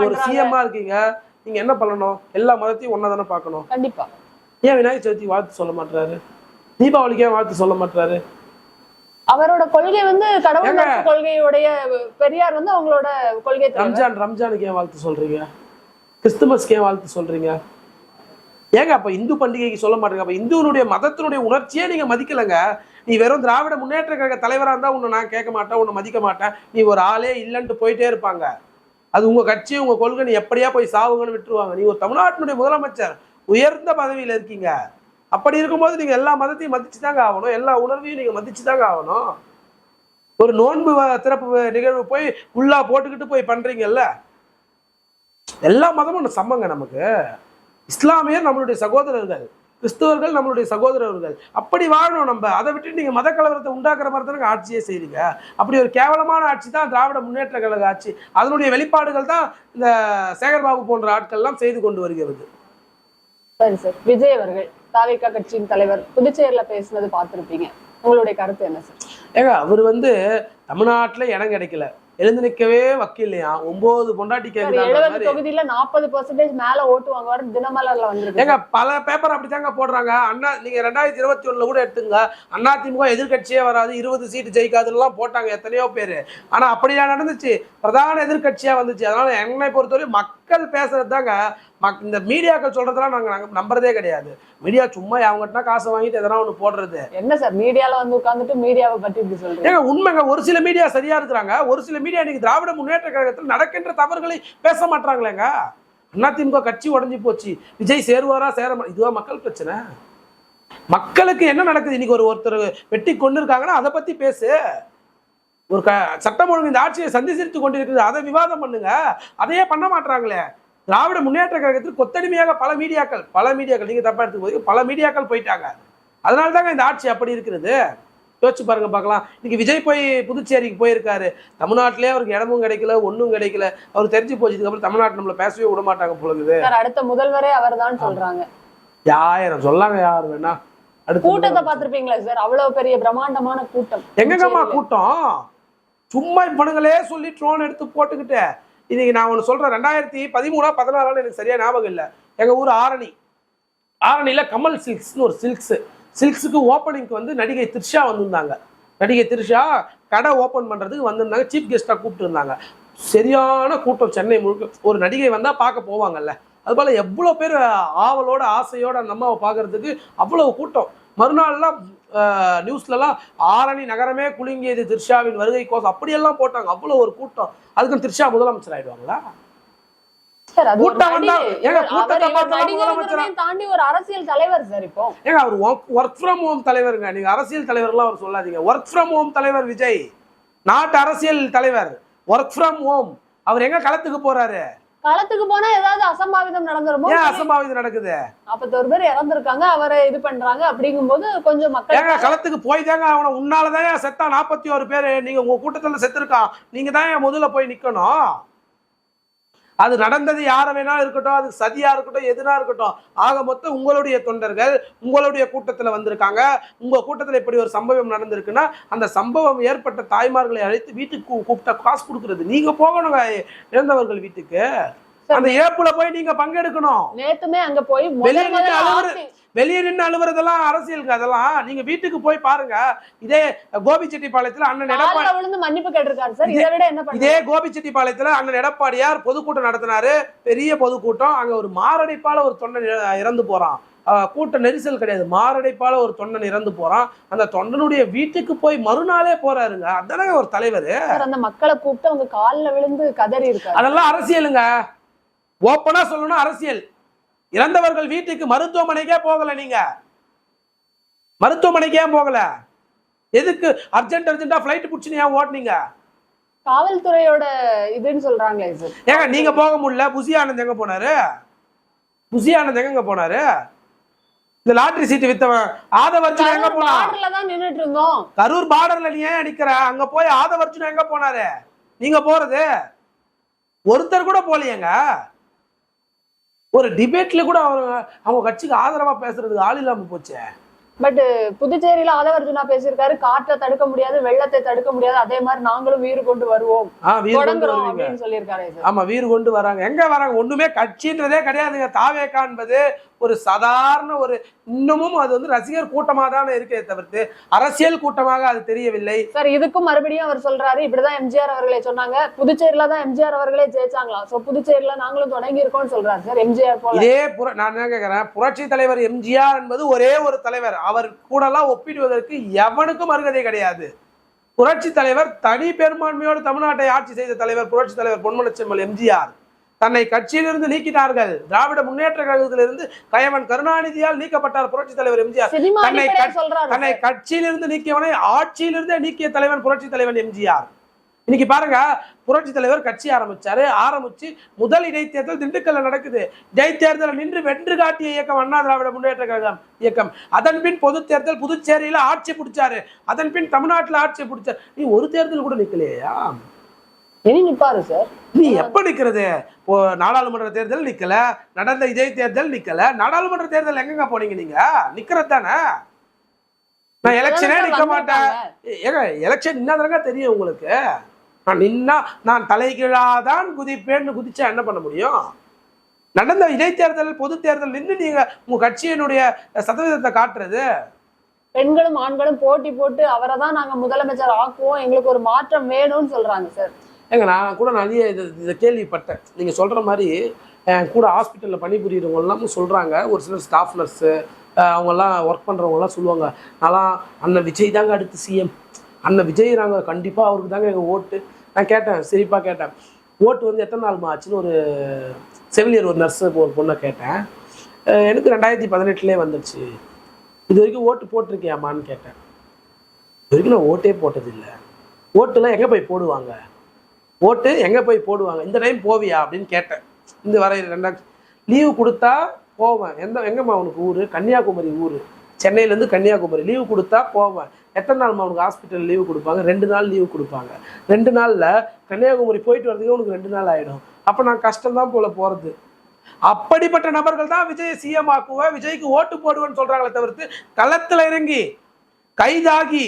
ஒரு சிஎம்மா இருக்கீங்க, நீங்க என்ன பண்ணணும்? எல்லா மதத்தையும் ஒன்னா தானே பார்க்கணும். கண்டிப்பா. ஏன் விநாயகர் சதுர்த்தி வாழ்த்து சொல்ல மாட்டாரு? தீபாவளிக்கு ஏன் வாழ்த்து சொல்ல மாட்டாரு? அவரோட கொள்கை வந்து கடவுள் கொள்கையுடைய பெரியார் வந்து அவங்களோட கொள்கை. ரம்ஜானுக்கு ஏன் வாழ்த்து சொல்றீங்க? கிறிஸ்துமஸ்க்கு ஏன் வாழ்த்து சொல்றீங்க? ஏங்க அப்ப இந்து பண்டிகைக்கு சொல்ல மாட்டேங்க? அப்ப இந்துவனுடைய மதத்தினுடைய உணர்ச்சியே நீங்க மதிக்கலங்க. நீ வெறும் திராவிட முன்னேற்ற கழக தலைவரா இருந்தா உன்னை நான் கேட்க மாட்டேன், உன்னை மதிக்க மாட்டேன், நீ ஒரு ஆளே இல்லைன்ட்டு போயிட்டே இருப்பாங்க. அது உங்க கட்சி உங்க கொள்கை, நீ எப்படியா போய் சாவுங்கன்னு விட்டுருவாங்க. நீ ஒரு தமிழ்நாட்டினுடைய முதலமைச்சர், உயர்ந்த பதவியில இருக்கீங்க. அப்படி இருக்கும்போது நீங்க எல்லா மதத்தையும் மதிச்சுதாங்க ஆகணும், எல்லா உணர்வையும் நீங்க மதிச்சுதாங்க ஆகணும். ஒரு நோன்பு திறப்பு நிகழ்வு போய் உள்ளா போட்டுக்கிட்டு போய் பண்றீங்கல்ல. எல்லா மதமும் சமங்க நமக்கு. இஸ்லாமியர் நம்மளுடைய சகோதரர்கள், கிறிஸ்தவர்கள் நம்மளுடைய சகோதரர்கள். அப்படி வாழணும் நம்ம. அதை விட்டு நீங்க மத கலவரத்தை உண்டாக்குற மாதிரி தானே ஆட்சியே செய்றீங்க. அப்படி ஒரு கேவலமான ஆட்சி தான் திராவிட முன்னேற்ற கழக ஆட்சி. அதனுடைய வெளிப்பாடுகள் தான் இந்த சேகர்பாபு போன்ற ஆட்கள் எல்லாம் செய்து கொண்டு வருகிறது. சரி சார், விஜய் அவர்கள் தாவேகா கட்சியின் தலைவர் புதுச்சேரியில பேசுனது பார்த்திருப்பீங்க, உங்களுடைய கருத்து என்ன சார்? ஏங்க அவர் வந்து தமிழ்நாட்டுல இடம் கிடைக்கல, எழுந்து நிற்கவே வக்கீல்லையா, 9 பொண்டாட்டி தொகுதியில 40% மேல ஓட்டு வாங்குவாரு தினமலர்ல வந்து. ஏங்க பல பேப்பர் அப்படித்தாங்க போடுறாங்க. அண்ணா நீங்க 2021 கூட எடுத்துங்க, அதிமுக எதிர்கட்சியே வராது, 20 சீட்டு ஜெயிக்காதுன்னு போட்டாங்க எத்தனையோ பேரு. ஆனா அப்படியா நடந்துச்சு? பிரதான எதிர்கட்சியா வந்துச்சு. அதனால என்னை பொறுத்தவரை மக்கள் பேசுறது தாங்க. இந்த மீடியாக்கள் சொல்றதெல்லாம் நாங்க நம்புறதே கிடையாது. மீடியா சும்மா அவங்ககிட்ட காசை வாங்கிட்டு எதனா ஒண்ணு போடுறது. என்ன சார் மீடியால வந்து உட்கார்ந்துட்டு மீடியாவை பத்தி இப்படி சொல்றீங்க? ஏங்க உண்மைங்க, ஒரு சில மீடியா சரியா இருக்கிறாங்க, ஒரு சில மீடியா இன்னைக்கு திராவிட முன்னேற்ற கழகத்தில் நடக்கின்ற தவறுகளை பேச மாட்டாங்களேங்க. அதிமுக கட்சி உடஞ்சி போச்சு, விஜய் சேருவாரா இதுவா மக்கள் பிரச்சனை? மக்களுக்கு என்ன நடக்குது? இன்னைக்கு ஒருத்தர் வெட்டி கொண்டு இருக்காங்கன்னா அதை பத்தி பேசு. ஒரு சட்டம் ஒழுங்கு இந்த ஆட்சியை சந்திசித்து கொண்டிருக்குது, அதை விவாதம் பண்ணுங்க. அதையே பண்ண மாட்டாங்களே. திராவிட முன்னேற்ற கழகத்தில் கொத்தடிமையாக பல மீடியாக்கள் நீங்க தப்பா எடுத்துக்கு போய் பல மீடியாக்கள் போயிட்டாங்க. அதனால தாங்க இந்த ஆட்சி அப்படி இருக்கிறது. யோசிச்சு பாருங்க பார்க்கலாம். இன்னைக்கு விஜய் போய் புதுச்சேரிக்கு போயிருக்காரு, தமிழ்நாட்டிலே அவருக்கு இடமும் கிடைக்கல, ஒன்றும் கிடைக்கல. அவர் தெரிஞ்சு போச்சு அப்புறம் தமிழ்நாட்டு நம்மள பேசவே விட மாட்டாங்க போலுது. அடுத்த முதல்வரே அவர் தான் சொல்றாங்க. யாயிரம் சொல்லாங்க, யார் வேணா. கூட்டத்தை பார்த்திருப்பீங்களா சார்? அவ்வளவு பெரிய பிரம்மாண்டமான கூட்டம். எங்கம்மா கூட்டம்? சும்மா இவனுங்களே சொல்லி ட்ரோன் எடுத்து போட்டுக்கிட்டு. இன்னைக்கு நான் ஒன்று சொல்றேன், 2013-14 எனக்கு சரியா ஞாபகம் இல்லை. எங்க ஊர் ஆரணியில கமல் சில்க்ஸ்னு ஒரு சில்க்ஸுக்கு ஓப்பனிங்க்கு வந்து நடிகை த்ரிஷா வந்திருந்தாங்க. நடிகை த்ரிஷா கடை ஓப்பன் பண்றதுக்கு வந்திருந்தாங்க, சீஃப் கெஸ்டா கூப்பிட்டு இருந்தாங்க. சரியான கூட்டம். சென்னை முழுக்க ஒரு நடிகை வந்தா பார்க்க போவாங்கல்ல, அதுபோல எவ்வளவு பேர் ஆவலோட ஆசையோட அந்த அம்மாவை பார்க்கறதுக்கு அவ்வளவு கூட்டம். மறுநாள்லாம் நியூஸ்லலாம் ஆரணி நகரமே குலுங்கியது த்ரிஷாவின் வருகை கோசம் அப்படியெல்லாம் போட்டாங்க. அவ்வளவு ஒரு கூட்டம். அதுக்கு த்ரிஷா முதலமைச்சர் ஆயிடுவாங்களா? தாண்டி ஒரு அரசியல் தலைவர் சார். இப்போ ஏங்க அவர் ஒர்க் ஃப்ரம் ஹோம் தலைவருங்க. நீங்க அரசியல் தலைவர்லாம் அவர் சொல்லாதீங்க. ஒர்க் ஃப்ரம் ஹோம் தலைவர் விஜய், நாட்டு அரசியல் தலைவர். Work from home. அவர் எங்க களத்துக்கு போறாரு? களத்துக்கு போனா ஏதாவது அசம்பாவிதம் நடந்துருமோ? ஏன் அசம்பாவிதம் நடக்குது? 41 பேர் இறந்திருக்காங்க, அவரை இது பண்றாங்க. அப்படிங்கும்போது கொஞ்சம் மக்கள் களத்துக்கு போய் தாங்க அவனை. உன்னாலதான் செத்தா 41 பேரு. நீங்க உங்க கூட்டத்துல செத்துருக்கான், நீங்க தான் முதல்ல போய் நிக்கணும். அது நடந்தது யார வேணாலும் இருக்கட்டும், அது சதியா இருக்கட்டும், எதுனா இருக்கட்டும். ஆக மொத்தம் உங்களுடைய தொண்டர்கள் உங்களுடைய கூட்டத்துல வந்திருக்காங்க. உங்க கூட்டத்துல இப்படி ஒரு சம்பவம் நடந்திருக்குன்னா அந்த சம்பவம் ஏற்பட்ட தாய்மார்களை அழைத்து வீட்டுக்கு கூப்பிட்ட காசு கொடுக்கறது. நீங்க போகணுங்க இறந்தவர்கள் வீட்டுக்கு. அந்த இழப்புல போய் நீங்க பங்கெடுக்கணும். நேத்துமே அங்க போய் வெளியே நின்று அழுவுறதெல்லாம் அரசியலுக்கு. அதெல்லாம் நீங்க வீட்டுக்கு போய் பாருங்க. இதே கோபிச்செட்டிப்பாளையத்துல அண்ணன் எடப்பாடி மன்னிப்பு கேட்டிருக்காரு சார். இதை விட என்ன? இதே கோபிச்செட்டிப்பாளையத்துல அண்ணன் எடப்பாடியார் பொதுக்கூட்டம் நடத்தினாரு, பெரிய பொதுக்கூட்டம். அங்க ஒரு மாரடைப்பால ஒரு தொண்டன் இறந்து போறான். கூட்ட நெரிசல் கிடையாது, மாரடைப்பால ஒரு தொண்டன் இறந்து போறான். அந்த தொண்டனுடைய வீட்டுக்கு போய் மறுநாளே போறாருங்க. அதானே ஒரு தலைவர். அந்த மக்களை கூப்பிட்டு அவங்க காலில் விழுந்து கதறி இருக்காரு. அதெல்லாம் அரசியலுங்க. ஓப்பனா சொல்லணும், அரசியல். இறந்தவர்கள் வீட்டுக்கு மருத்துவமனைக்கே போகல. நீங்க மருத்துவமனைக்கே போகல. எதுக்கு அர்ஜென்டா பிளைட் புடிச்சு ஏன் ஓட்டுனீங்க? காவல்துறையோட இதுன்னு சொல்றாங்களே சார். ஏங்க நீங்க போக முடியல? புசி ஆனந்த் எங்க போனாரு? எங்க போனாரு? இந்த லாட்டரி சீட்டு வித்தவன் ஆதவர்ஜுன் எங்க போனா? நின்னுட்டு இருந்தோம். கரூர் பார்டர்ல நீ ஏன் நிக்கிற? அங்க போய் ஆதவர்ஜுன் எங்க போனாரு? நீங்க போறது ஒருத்தர் கூட போலியங்க. ஒரு டிபேட்ல கூட அவங்க கட்சிக்கு ஆதரவா பேசுறதுக்கு ஆள் இல்லாம போச்சு. பட் புதுச்சேரியில ஆதவர்ஜுனா பேசியிருக்காரு, காற்றை தடுக்க முடியாது, வெள்ளத்தை தடுக்க முடியாது, அதே மாதிரி நாங்களும் வீறு கொண்டு வருவோம் அப்படின்னு சொல்லியிருக்காரு. ஆமா, வீறு கொண்டு வராங்க. எங்க வராங்க? ஒண்ணுமே கட்சின்றதே கிடையாதுங்க. தாவேகா என்பது ஒரு சாதாரண ஒரு, இன்னமும் அது வந்து ரசிகர் கூட்டமாக தானே இருக்கே தவிர்த்து அரசியல் கூட்டமாக அது தெரியவில்லை சார். இதுக்கும் மறுபடியும் அவர் சொல்றாரு, இப்படிதான் எம்ஜிஆர் அவர்களே சொன்னாங்க, புதுச்சேரியில தான் எம்ஜிஆர் அவர்களே ஜெயிச்சாங்களாம். சோ புதுச்சேரியில நாங்களும் தொடங்கி இருக்கோம்னு சொல்றாரு சார். எம்ஜிஆர் போல இதே நான் என்ன கேட்கிறேன், புரட்சி தலைவர் எம்ஜிஆர் என்பது ஒரே ஒரு தலைவர். அவர் கூட எல்லாம் ஒப்பிடுவதற்கு எவனுக்கும் அருகதை கிடையாது. புரட்சி தலைவர் தனி பெரும்பான்மையோடு தமிழ்நாட்டை ஆட்சி செய்த தலைவர் புரட்சி தலைவர் பொன்மனச்செம்மல் எம்ஜிஆர். தன்னை கட்சியிலிருந்து நீக்கினார்கள். திராவிட முன்னேற்ற கழகத்திலிருந்து கயவன் கருணாநிதியால் நீக்கப்பட்டார் புரட்சி தலைவர் எம்ஜிஆர். தன்னை கட்சியிலிருந்து நீக்கியவனை ஆட்சியிலிருந்தே நீக்கிய தலைவன் புரட்சி தலைவன் எம்ஜிஆர். இன்னைக்கு பாருங்க, புரட்சி தலைவர் கட்சி ஆரம்பிச்சு முதல் இடைத்தேர்தல் திண்டுக்கல்ல நடக்குது. இடைத்தேர்தல் நின்று வென்று காட்டிய இயக்கம் அண்ணா திராவிட முன்னேற்ற கழகம் இயக்கம். அதன் பின் பொது தேர்தல் புதுச்சேரியில ஆட்சி பிடிச்சாரு. அதன் பின் தமிழ்நாட்டுல ஆட்சி பிடிச்சாரு. நீ ஒரு தேர்தல் கூட நிக்கலையா? நிப்பாரு சார். நீ எப்ப நிக்கிறது? நாடாளுமன்ற தேர்தல் நிக்கல, நடந்த இடைத்தேர்தல் நிக்கல. நாடாளுமன்ற தேர்தல் எங்கங்க போனீங்க? நீங்க நிக்கிறது தானே. நான் எலெக்ஷனே நிக்க மாட்டேன். ஏங்க எலெக்ஷன் நின்னாதாங்க தெரியும் உங்களுக்கு. நான் நின்னா நான் தலைகீழாதான் குதிப்பேன்னு குதிச்சா என்ன பண்ண முடியும்? நடந்த இடைத்தேர்தல் பொது தேர்தல் நின்று நீங்க உங்க கட்சியினுடைய சதவீதத்தை காட்டுறது. பெண்களும் ஆண்களும் போட்டி போட்டு அவரை தான் நாங்க முதலமைச்சர் ஆக்குவோம், எங்களுக்கு ஒரு மாற்றம் வேணும்னு சொல்றாங்க சார். ஏங்க நான் கூட நிறைய இதை கேள்விப்பட்டேன். நீங்க சொல்ற மாதிரி கூட ஹாஸ்பிட்டலில் பணிபுரியறவங்க எல்லாமும் சொல்கிறாங்க, ஒரு சிலர் ஸ்டாஃப் நர்ஸு அவங்கெல்லாம் ஒர்க் பண்ணுறவங்கலாம் சொல்லுவாங்க, நான்லாம் அண்ணன் விஜய் தாங்க அடுத்து சிஎம், அண்ணன் விஜய் நாங்கள் கண்டிப்பாக அவருக்கு தாங்க எங்கள் ஓட்டு. நான் கேட்டேன், சிரிப்பாக கேட்டேன், ஓட்டு வந்து எத்தனை நாள் ஆச்சுன்னு ஒரு செவிலியர் ஒரு நர்ஸு ஒரு பொண்ணை கேட்டேன். எனக்கு 2018 வந்துடுச்சு, இது வரைக்கும் ஓட்டு போட்டிருக்கியாமான்னு கேட்டேன். இது வரைக்கும் நான் ஓட்டே போட்டதில்லை. ஓட்டுலாம் எங்கே போய் போடுவாங்க, ஓட்டு எங்கே போய் போடுவாங்க, இந்த டைம் போவியா அப்படின்னு கேட்டேன். இந்த வர 2 லீவு கொடுத்தா போவேன். எங்கம்மா உனக்கு ஊர்? கன்னியாகுமரி ஊர், சென்னையிலேருந்து கன்னியாகுமரி. லீவு கொடுத்தா போவேன். எத்தனை நாள்மா உனக்கு ஹாஸ்பிட்டல் லீவு கொடுப்பாங்க? 2 நாள் லீவு கொடுப்பாங்க. 2 நாளில் கன்னியாகுமரி போயிட்டு வரதுக்கு உனக்கு 2 நாள் ஆகிடும். அப்போ நான் கஷ்டம்தான் போல போகிறது. அப்படிப்பட்ட நபர்கள் தான் விஜய் சிஎம் ஆக்குவேன், விஜய்க்கு ஓட்டு போடுவேன்னு சொல்கிறாங்களே தவிர்த்து களத்தில் இறங்கி கைதாகி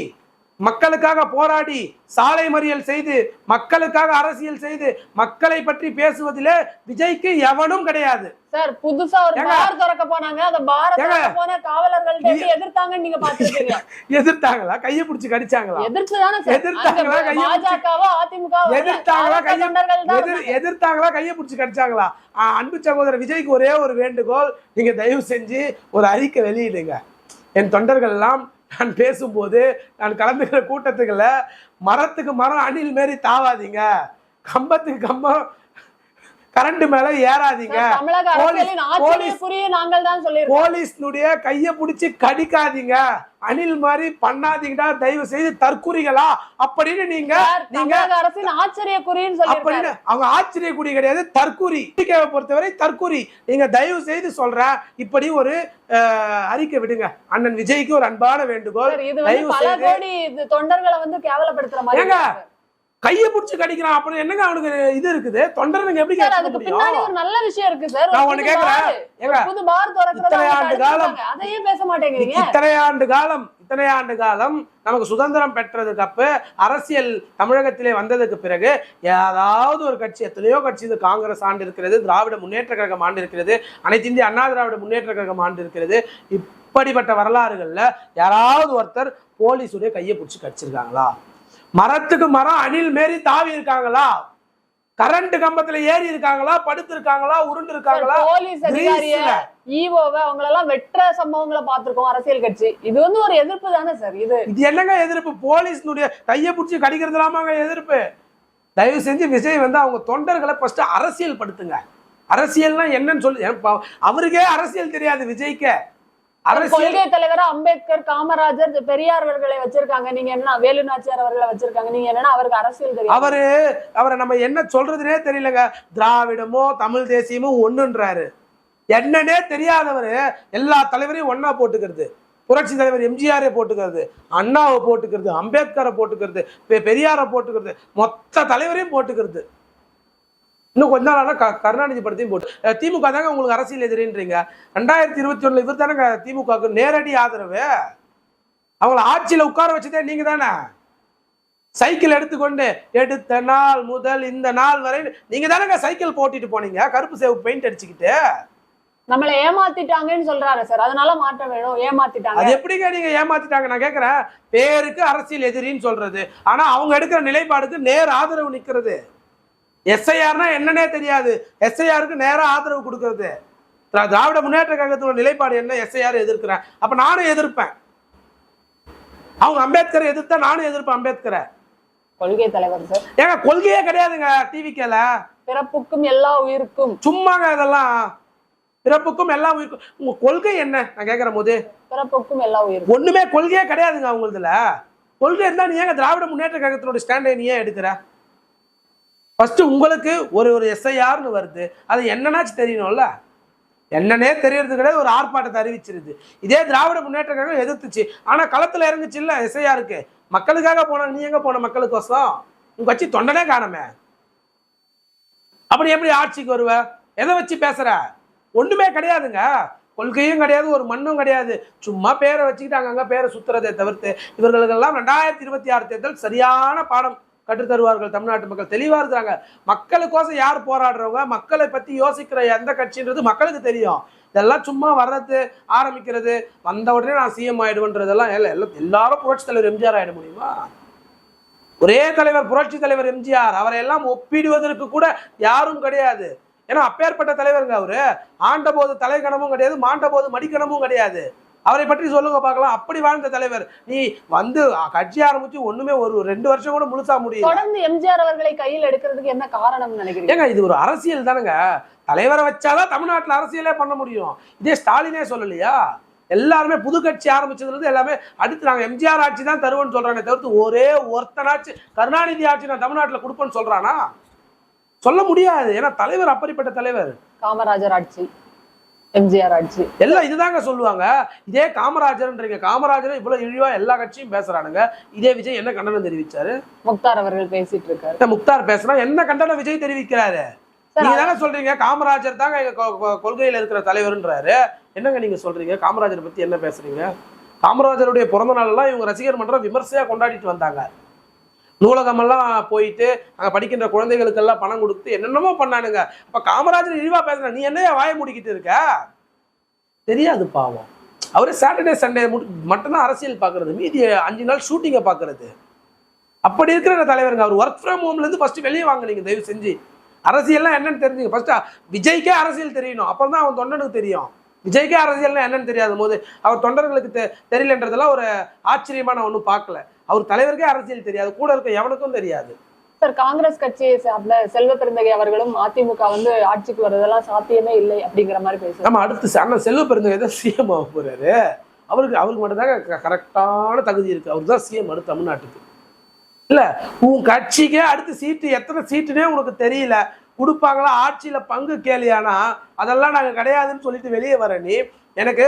மக்களுக்காக போராடி சாலை மறியல் செய்து மக்களுக்காக அரசியல் செய்து மக்களை பற்றி பேசுவதிலே விஜய்க்கு எவனும் கிடையாது. சார் புதுசா ஒரு பார் திறக்க போனாங்க, அந்த பார் திறக்க போன காவலர்கள் எப்படி எதிர்த்தாங்கன்னு நீங்க பாத்துட்டீங்க. எதிர்த்தாங்களா? கையை பிடிச்சு கடிச்சாங்களா? எதிர்த்துதானே சார். எதிர்த்தாங்களா? பாஜகவோ அதிமுகவோ எதிர்த்தாங்களா? கையை பிடிச்சு கடிச்சாங்களா? அன்பு சகோதரர் விஜய்க்கு ஒரே ஒரு வேண்டுகோள், நீங்க தயவு செஞ்சு ஒரு அறிக்கை வெளியிடுங்க. என் தொண்டர்கள் எல்லாம் நான் பேசும்போது, நான் கலந்துக்கிற கூட்டத்துக்குள்ள மரத்துக்கு மரம் அணில் மாரி தாவாதீங்க, கம்பத்துக்கு கம்பம் கரண்ட் மேல ஏறாதீங்க, போலீஸ்னுடைய கைய பிடிச்சி கடிக்காதீங்க, அணில் மாதிரி பண்ணாதீங்கடா தயவு செய்து தற்குறிகளா அப்படின்னு நீங்க அரசின் ஆச்சரிய குறின்னு அப்படின்னு. அவங்க ஆச்சரிய குறி கிடையாது, தற்குறி. பொறுத்தவரை தற்குறி. நீங்க தயவு செய்து சொல்ற இப்படி ஒரு அறிக்கை விடுங்க. அண்ணன் விஜய்க்கு ஒரு அன்பான வேண்டுகோள், தொண்டர்களை வந்து கேவலப்படுத்துற மாதிரி கையை பிடிச்சு கடிக்கிறான் அப்படின்னு என்னங்க அவனுக்கு இது இருக்குது? தொண்டர் எப்படி அதுக்கு பின்னாடி ஒரு நல்ல விஷயம் இருக்கு சார். நான் ஒண்ணு கேக்குறேன், புது பார் திறக்கிறது அதையே பேச மாட்டேங்கிறீங்க. இத்தனை ஆண்டு காலம் நமக்கு சுதந்திரம் பெற்றதுக்கு அப்ப அரசியல் தமிழகத்திலே வந்ததுக்கு பிறகு ஏதாவது ஒரு கட்சி, எத்தனையோ கட்சி, இது காங்கிரஸ் ஆண்டு இருக்கிறது, திராவிட முன்னேற்ற கழகம் ஆண்டு இருக்கிறது, அனைத்து இந்திய அண்ணா திராவிட முன்னேற்ற கழகம் ஆண்டு இருக்கிறது. இப்படிப்பட்ட வரலாறுகள்ல யாராவது ஒருத்தர் போலீஸுடைய கையை பிடிச்சி கடிச்சிருக்காங்களா? மரத்துக்கு மரம் அணில் மாரி தாவி இருக்காங்களா? கரண்ட் கம்பத்துல ஏறி இருக்காங்களா? படுத்து இருக்காங்களா? உருண்டு இருக்காங்களா? போலீஸ் அதிகாரிய ஈவோவை அவங்களெல்லாம் வெற்ற சம்பவங்களை பார்த்திருக்கோம் அரசியல் கட்சி. இது வந்து ஒரு எதிர்ப்பு தானே சார்? இது என்னங்க எதிர்ப்பு? போலீஸ்னுடைய கையை பிடிச்சி கடிக்கிறதுலாமாங்க எதிர்ப்பு? தயவு செஞ்சு விஜய் வந்து அவங்க தொண்டர்களை ஃபர்ஸ்ட் அரசியல் படுத்துங்க. அரசியல்னா என்னன்னு சொல்லி, அவருக்கே அரசியல் தெரியாது விஜய்க்கு. கொள்கை தலைவர் அம்பேத்கர், காமராஜர், பெரியார் அவர்களை வச்சிருக்காங்க, நீங்க என்ன வேலு நாச்சியார் அவர்களை வச்சிருக்காங்க, நீங்க என்னன்னா அவருக்கு அரசியல் தெரியும். அவரை நம்ம என்ன சொல்றதுனே தெரியலங்க. திராவிடமோ தமிழ் தேசியமோ ஒண்ணுன்றாரு. என்னன்னே தெரியாதவரு எல்லா தலைவரையும் ஒன்னா போட்டுக்கிறது. புரட்சி தலைவர் எம்ஜிஆரை போட்டுக்கிறது, அண்ணாவை போட்டுக்கிறது, அம்பேத்கரை போட்டுக்கிறது, பெரியாரை போட்டுக்கிறது, மொத்த தலைவரையும் போட்டுக்கிறது. இன்னும் கொஞ்ச நாள் கருணாநிதி படத்தையும் போட்டு திமுக தாங்க உங்களுக்கு அரசியல் எதிரின்றீங்க. 2021 இவர் தானே திமுகவுக்கு நேரடி ஆதரவு. அவங்கள ஆட்சியில உட்கார வச்சதே நீங்க தானே. சைக்கிள் எடுத்துக்கொண்டு எடுத்த நாள் முதல் இந்த நாள் வரை நீங்க தானங்க சைக்கிள் போட்டிட்டு போனீங்க, கருப்பு சேவு பெயிண்ட் அடிச்சுக்கிட்டு. நம்மளை ஏமாத்திட்டாங்கன்னு சொல்றாரு சார், அதனால மாற்றம் வேணும். ஏமாத்திட்டாங்க. அது எப்படிங்க நீங்க ஏமாத்திட்டாங்க? நான் கேட்கிறேன், பேருக்கு அரசியல் எதிரின்னு சொல்றது, ஆனா அவங்க எடுக்கிற நிலைப்பாடுக்கு நேர் ஆதரவு நிக்கிறது. எஸ்ஐஆர்னா என்னன்னே தெரியாது, எஸ்ஐஆருக்கு நேரா ஆதரவு கொடுக்கறது. திராவிட முன்னேற்ற கழகத்தோட நிலைப்பாடு என்ன? எஸ்ஐஆர் எதிர்க்கிறேன், அப்ப நானும் எதிர்ப்பேன். அவங்க அம்பேத்கரை எதிர்த்தா நானும் எதிர்ப்பேன் அம்பேத்கரை. கொள்கை தலைவர் சார். ஏங்க கொள்கையே கிடையாதுங்க டிவிக்கேல. பிறப்புக்கும் எல்லா உயிருக்கும் சும்மாங்க இதெல்லாம். பிறப்புக்கும் எல்லா உயிருக்கும் உங்க கொள்கை என்ன? நான் கேட்கிற போது பிறப்புக்கும் எல்லா உயிருக்கும் ஒண்ணுமே கொள்கையே கிடையாதுங்க அவங்களதுல. கொள்கை இருந்தா நீ ஏங்க திராவிட முன்னேற்ற கழகத்தினோட ஸ்டாண்டை நீ ஏன் எடுக்கிற? ஃபர்ஸ்ட் உங்களுக்கு ஒரு எஸ்ஐஆர்னு வருது, அது என்னன்னாச்சு தெரியணும்ல. என்னன்னே தெரியறது கிடையாது, ஒரு ஆர்ப்பாட்டத்தை அறிவிச்சிருது. இதே திராவிட முன்னேற்ற கழகம் எதிர்த்துச்சு, ஆனா களத்துல இறங்குச்சு இல்ல எஸ்ஐஆருக்கு. மக்களுக்காக போன, நீ எங்க போன மக்களுக்கோசம்? உங்க கட்சி தொண்டனே காணமே. அப்படி எப்படி ஆட்சிக்கு வருவ? எதை வச்சு பேசுற? ஒண்ணுமே கிடையாதுங்க. கொள்கையும் கிடையாது, ஒரு மண்ணும் கிடையாது. சும்மா பேரை வச்சுக்கிட்டு அங்கங்க பேரை சுத்துறதை தவிர்த்து இவர்களுக்கெல்லாம் 2026 தேர்தல் சரியான பாடம் கற்றுத்தருவார்கள். தமிழ்நாட்டு மக்கள் தெளிவா இருக்கிறாங்க. மக்களுக்கோசம் யார் போராடுறவங்க, மக்களை பத்தி யோசிக்கிற எந்த கட்சின்றது மக்களுக்கு தெரியும். இதெல்லாம் சும்மா வர்றது, ஆரம்பிக்கிறது, வந்த உடனே நான் சிஎம் ஆயிடுவேன்றதெல்லாம் எல்லாரும் புரட்சி தலைவர் எம்ஜிஆர் ஆயிட முடியுமா? ஒரே தலைவர் புரட்சி தலைவர் எம்ஜிஆர், அவரை எல்லாம் ஒப்பிடுவதற்கு கூட யாரும் கிடையாது. ஏன்னா அப்பேற்பட்ட தலைவருங்க அவரு. ஆண்ட போது தலைக்கணமும் கிடையாது, மாண்ட போது மடிக்கணமும் கிடையாது. அவரை பற்றி சொல்லுங்க பார்க்கலாம். அப்படி வாழ்ந்த தலைவர். நீ வந்து கட்சி ஆரம்பிச்சு ஒண்ணுமே ஒரு 2 வருஷம் கூட முழுசா முடியும். தொடர்ந்து எம்ஜிஆர் அவர்களை கையில் எடுக்கிறதுக்கு என்ன காரணம் நினைக்கிறீங்க? ஏங்க இது ஒரு அரசியல் தானுங்க. தலைவரை வச்சாதான் தமிழ்நாட்டுல அரசியலே பண்ண முடியும். இதே ஸ்டாலினே சொல்லலையா? எல்லாருமே புது கட்சி ஆரம்பிச்சதுல இருந்து எல்லாமே அடுத்து நாங்க எம்ஜிஆர் ஆட்சி தான் தருவோம்னு சொல்றானே தவிர்த்து ஒரே ஒருத்தனாச்சு கருணாநிதி ஆட்சி நான் தமிழ்நாட்டுல கொடுப்பேன்னு சொல்றானா? சொல்ல முடியாது. ஏன்னா தலைவர் அப்படிப்பட்ட தலைவர். காமராஜர் ஆட்சி, எம்ஜிஆர் ஆட்சி எல்லாம் இதுதாங்க சொல்லுவாங்க. இதே காமராஜர்ன்றீங்க. காமராஜர் இவ்வளவு இழிவா எல்லா கட்சியும் பேசுறானுங்க. இதே விஜய் என்ன கண்டனம் தெரிவிச்சாரு? முக்தார் அவர்கள் பேசிட்டு இருக்காரு. முக்தார் பேசுறா என்ன கண்டனம் விஜய் தெரிவிக்கிறாரு? நீங்க தானே சொல்றீங்க காமராஜர் தாங்க எங்க கொள்கையில இருக்கிற தலைவர்ன்றாரு. என்னங்க நீங்க சொல்றீங்க? காமராஜரை பத்தி என்ன பேசுறீங்க? காமராஜருடைய பிறந்த நாள் எல்லாம் இவங்க ரசிகர் மன்றம் விமர்சையா கொண்டாடிட்டு வந்தாங்க. நூலகம் எல்லாம் போயிட்டு அங்க படிக்கின்ற குழந்தைகளுக்கு எல்லாம் பணம் கொடுத்து என்னென்னமோ பண்ணானுங்க. அப்ப காமராஜர் இழிவா பேசுற நீ என்ன வாய முடிக்கிட்டு இருக்க? தெரியாது பாவம். அவரு சாட்டர்டே சண்டே மட்டும்தான் அரசியல் பாக்குறது, மீதி 5 நாள் ஷூட்டிங்க பாக்குறது. அப்படி இருக்கிற தலைவருங்க. அவர் ஒர்க் ஃப்ரம் ஹோம்ல இருந்து ஃபர்ஸ்ட் வெளியே வாங்கினீங்க. தயவு செஞ்சு அரசியல்லாம் என்னன்னு தெரிஞ்சுங்க. ஃபர்ஸ்ட் விஜய்க்கே அரசியல் தெரியணும், அப்பதான் அவன் தொண்டனுக்கு தெரியும். விஜய்க்கே அரசியல்னா என்னன்னு தெரியாத போது அவர் தொண்டர்களுக்கு தெரியலன்றதெல்லாம் ஒரு ஆச்சரியமா நான் ஒன்றும் பார்க்கல. அவர் தலைவருக்கே அரசியல் தெரியாது, கூட இருக்க எவனுக்கும் தெரியாது. சார், காங்கிரஸ் கட்சியை சார்ந்த செல்வ பெருந்தகை அவர்களும் அதிமுக வந்து ஆட்சிக்கு வர்றதெல்லாம் சாத்தியமே இல்லை அப்படிங்கிற மாதிரி பேசுறாங்க. நம்ம அடுத்து அண்ணன் செல்வ பெருந்தகை தான் சிஎம் ஆக போறாரு. அவருக்கு மட்டும்தாங்க கரெக்டான தகுதி இருக்கு. அவர் தான் சிஎம் அடுத்து தமிழ்நாட்டுக்கு. இல்ல உன் கட்சிக்கே அடுத்து சீட்டு எத்தனை சீட்டுனே உனக்கு தெரியல. கொடுப்பாங்களா? ஆட்சியில பங்கு கேளியானா அதெல்லாம் நாங்க கிடையாதுன்னு சொல்லிட்டு வெளியே வர நீ எனக்கு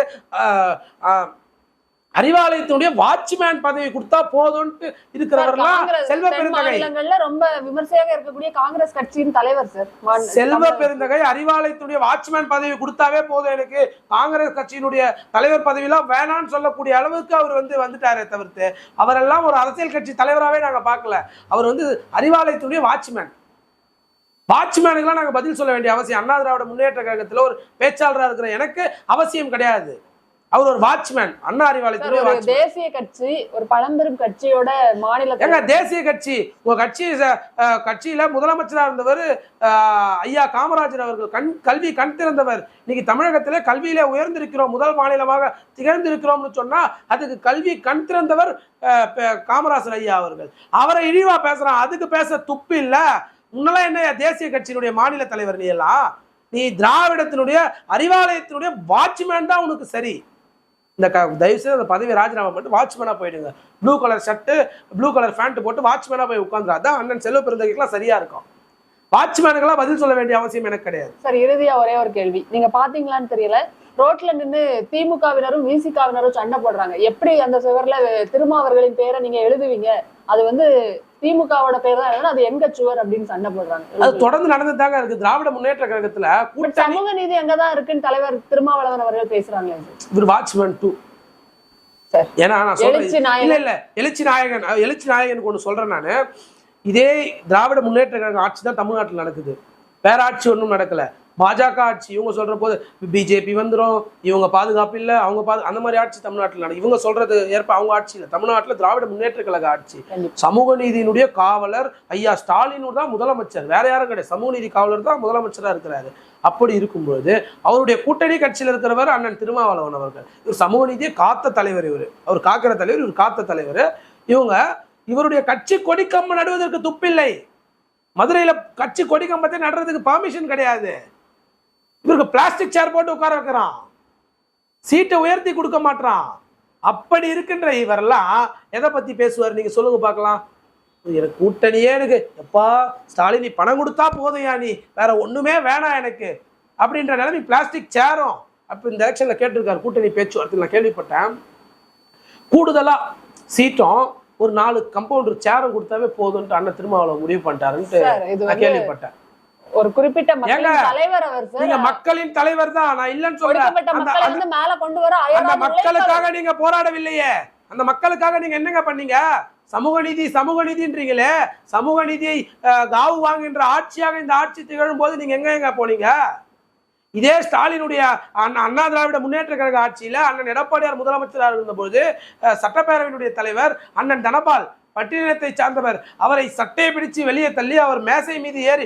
அறிவாலயத்தினுடைய வாட்ச்மேன் பதவி கொடுத்தா போதும்னு இருக்கிறவரெல்லாம் செல்வ பெருந்தகை ரொம்ப விமர்சையாக இருக்கக்கூடிய காங்கிரஸ் கட்சியின் தலைவர் சார். செல்வ பெருந்தகை அறிவாலயத்தினுடைய வாட்ச்மேன் பதவி கொடுத்தாவே போதும், எனக்கு காங்கிரஸ் கட்சியினுடைய தலைவர் பதவியெல்லாம் வேணான்னு சொல்லக்கூடிய அளவுக்கு அவர் வந்துட்டாரே தவிர்த்து அவரெல்லாம் ஒரு அரசியல் கட்சி தலைவராகவே நாங்க பார்க்கல. அவர் அறிவாலயத்தினுடைய வாட்ச்மேனுக்கெல்லாம் நாங்க பதில் சொல்ல வேண்டிய அவசியம் அண்ணா திராவிட முன்னேற்ற கழகத்துல ஒரு பேச்சாளராக இருக்கிற எனக்கு அவசியம் கிடையாது. அவர் ஒரு வாட்ச்மேன். அண்ணா அறிவாலயத்துடைய தேசிய கட்சி, ஒரு பழம்பெரும் கட்சியோட மாநில தேசிய கட்சி. உங்க கட்சியில முதலமைச்சரா இருந்தவர் ஐயா காமராஜர் அவர்கள் கல்வி கண் திறந்தவர். இன்னைக்கு தமிழகத்திலே கல்வியிலே உயர்ந்திருக்கிறோம், முதல் மாநிலமாக திகழ்ந்திருக்கிறோம்னு சொன்னா அதுக்கு கல்வி கண் திறந்தவர் காமராஜர் ஐயா அவர்கள். அவரை இழிவா பேசுறான், அதுக்கு பேச துப்பு இல்ல. முன்னெல்லாம் என்ன தேசிய கட்சியினுடைய மாநில தலைவர் நீ எல்லாம்? நீ திராவிடத்தினுடைய அறிவாலயத்தினுடைய வாட்ச்மேன் தான் உனக்கு சரி. இந்த தயவு செய்து அந்த பதவி ராஜினாமா பண்ணிட்டு வாட்ச்மேனா போயிடுங்க. Blue colour shirt blue colour pant போட்டு வாட்ச்மேனா போய் உட்காந்துரு. அதான் அண்ணன் செல்வ பெருந்தகைக்கெல்லாம் சரியா இருக்கும். வாட்ச்மேனுக்கெல்லாம் பதில் சொல்ல வேண்டிய அவசியம் எனக்கு கிடையாது. சார், இறுதியா ஒரே ஒரு கேள்வி. நீங்க பாத்தீங்களான்னு தெரியல, ரோட்ல நின்று திமுகவினரும் விசிகாவினரும் சண்டை போடுறாங்க. எப்படி அந்த சுவர்ல திருமாவர்களின் பேரை நீங்க எழுதுவீங்க? அது திமுகவோட பேர் தான் எழுதணும், அது எங்க சுவர் அப்படின்னு சண்டை போடுறாங்க. அது தொடர்ந்து நடந்துதாங்க இருக்கு. திராவிட முன்னேற்ற கழகத்துல சமூக நீதி எங்கதான் இருக்குன்னு தலைவர் திருமாவளவன் அவர்கள் பேசுறாங்க. இவர் வாட்ச்மேன் 2. ஏன்னா நான் சொல்றேன் இல்ல எழுச்சி நாயகன் ஒண்ணு சொல்றேன் நானு. இதே திராவிட முன்னேற்ற கழக ஆட்சி தான் தமிழ்நாட்டில் நடக்குது. வேற ஆட்சி ஒன்றும் நடக்கல. பாஜக ஆட்சி இவங்க சொல்ற போது பிஜேபி வந்துடும், இவங்க பாதுகாப்பு இல்லை, அவங்க அந்த மாதிரி ஆட்சி தமிழ்நாட்டில் நடக்கும். இவங்க சொல்றது ஏற்ப அவங்க ஆட்சி இல்லை. தமிழ்நாட்டில் திராவிட முன்னேற்ற கழக ஆட்சி. சமூக நீதியினுடைய காவலர் ஐயா ஸ்டாலின் தான் முதலமைச்சர், வேற யாரும் கிடையாது. சமூக நீதி காவலர் தான் முதலமைச்சரா இருக்கிறாரு. அப்படி இருக்கும்போது அவருடைய கூட்டணி கட்சியில் இருக்கிறவர் அண்ணன் திருமாவளவன் அவர்கள். இவர் சமூக நீதியை காத்த தலைவர். அவர் காக்கிற தலைவர், இவர் காத்த தலைவர். இவருடைய கட்சி கொடிக்கம்பம் நடுவதற்கு துப்பில்லை. மதுரையில கட்சி கொடிக்கம்பத்தை நடுறதுக்கு பர்மிஷன் கிடையாது. இவருக்கு பிளாஸ்டிக் சேர் போட்டு உட்கார வைக்கிறான், சீட்டை உயர்த்தி கொடுக்க மாட்டான். அப்படி இருக்கின்ற இவரெல்லாம் எதை பத்தி பேசுவார் நீங்க சொல்லுங்க பார்க்கலாம். எனக்கு கூட்டணியே எனக்கு எப்பா ஸ்டாலின் நீ பணம் கொடுத்தா போதும், நீ வேற ஒண்ணுமே வேணாம் எனக்கு அப்படின்ற நிலைமை பிளாஸ்டிக் சேரும் அப்ப இந்த எலெக்ஷன்ல கேட்டிருக்காரு. கூட்டணி பேச்சுவார்த்தை நான் கேள்விப்பட்டேன். கூடுதலா சீட்டும் ஒரு 4 கம்பவுண்டர் சேரும் கொடுத்தாவே போதும்னு அண்ணன் திருமாவளவன் முடிவு பண்ணிட்டாருன்னு நான் கேள்விப்பட்டேன். ஒரு குறிப்பிட்ட தலைவர் அவர். நீங்க மக்களின் தலைவர் தான், நான் இல்லன்னு சொல்றேன். அந்த மக்களுக்காக நீங்க போராடவில்லையே. அந்த மக்களுக்காக நீங்க என்னங்க பண்ணீங்க? சமூக நீதின்றீங்களே, சமூக நீதியை காவு வாங்குகின்ற ஆட்சியாக இந்த ஆட்சி திகழும் போது நீங்க எங்க போனீங்க? இதே ஸ்டாலினுடைய அண்ணா திராவிட முன்னேற்ற கழக ஆட்சியில அண்ணன் எடப்பாடியார் முதலமைச்சராக இருந்தபோது சட்டப்பேரவையினுடைய தலைவர் அண்ணன் தனபால் பட்டியலத்தை சார்ந்தவர், அவரை சட்டையை பிடிச்சு வெளியே தள்ளி அவர் மேசை மீது ஏறி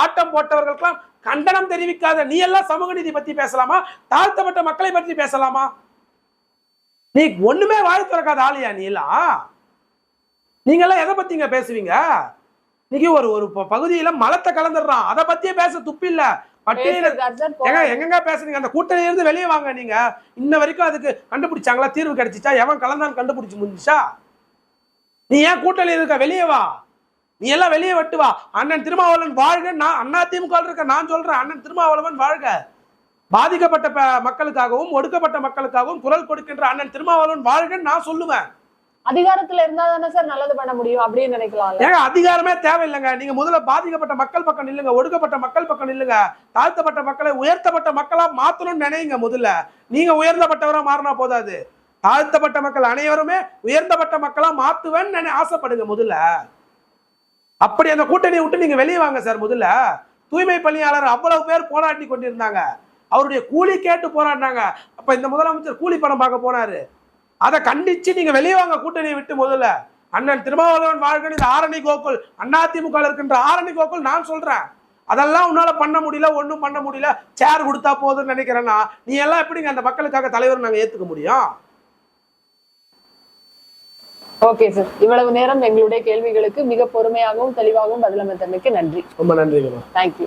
ஆட்டம் போட்டவர்களுக்கெல்லாம் கண்டனம் தெரிவிக்காத நீ எல்லாம் சமூக நீதி பத்தி பேசலாமா? தாழ்த்தப்பட்ட மக்களை பற்றி பேசலாமா? நீ ஒண்ணுமே வாய் திறக்காத ஆளியா நீ எல்லாம்? நீங்க எல்லாம் எதை பத்திங்க பேசுவீங்க? இன்னைக்கு ஒரு பகுதியில மலத்தை கலந்துடுறான், அதை பத்தியே பேச துப்பு இல்ல. பட்டியல எங்க பேசுறீங்க? அந்த கூட்டணியில இருந்து வெளியே வாங்க. நீங்க இன்ன வரைக்கும் அதுக்கு கண்டுபிடிச்சாங்களா? தீர்வு கிடைச்சிச்சா? எவன் கலந்தான்னு கண்டுபிடிச்சு முடிஞ்சா? நீ ஏன் கூட்டணியில் இருக்க? வெளியே வா. நீ எல்லாம் வெளியே விட்டு வா. அண்ணன் திருமாவளவன் வாழ்க. நான் அதிமுக இருக்க நான் சொல்றேன், அண்ணன் திருமாவளவன் வாழ்க. பாதிக்கப்பட்ட மக்களுக்காகவும் ஒடுக்கப்பட்ட மக்களுக்காகவும் குரல் கொடுக்கின்ற அண்ணன் திருமாவளவன் வாழ்கன்னு நான் சொல்லுவேன். அதிகாரத்துல இருந்தா தானே சார் நல்லது பண்ண முடியும் அப்படின்னு நினைக்கலாம். ஏங்க அதிகாரமே தேவையில்லைங்க. நீங்க முதல்ல பாதிக்கப்பட்ட மக்கள் பக்கம் நில்லுங்க, ஒடுக்கப்பட்ட மக்கள் பக்கம் நில்லுங்க. தாழ்த்தப்பட்ட மக்களை உயர்த்தப்பட்ட மக்களா மாத்தணும்னு நினைங்க. முதல்ல நீங்க உயர்ந்தப்பட்டவரா மாறினா போதாது. தாழ்த்தப்பட்ட மக்கள் அனைவருமே உயர்ந்தப்பட்ட மக்களா மாத்துவேன்னு ஆசைப்படுங்க முதல்ல. அப்படி அந்த கூட்டணியை விட்டு நீங்க வெளியே வாங்க சார். முதல்ல தூய்மை பணியாளர் அவ்வளவு பேர் போராட்டி கொண்டிருந்தாங்க, அவருடைய கூலி கேட்டு போராடினாங்க. அப்ப இந்த முதலமைச்சர் கூலி பணம் பார்க்க போனாரு, அதை கண்டிச்சு நீங்க வெளியே வாங்க கூட்டணியை விட்டு. முதல்ல அண்ணன் திருமாவளவன் வாழ்கை. ஆரணி கோகுல் அதிமுக இருக்கின்ற ஆரணி கோகுல் நான் சொல்றேன். அதெல்லாம் உன்னால பண்ண முடியல, ஒன்னும் பண்ண முடியல, சேர் கொடுத்தா போதும்னு நினைக்கிறேன்னா நீ எல்லாம் எப்படிங்க அந்த மக்களுக்காக தலைவர் நாங்க ஏத்துக்க முடியும்? ஓகே சார், இவ்வளவு நேரம் எங்களுடைய கேள்விகளுக்கு மிக பொறுமையாகவும் தெளிவாகவும் பதிலளித்தமைக்கு நன்றி. ரொம்ப நன்றி. தேங்க்யூ.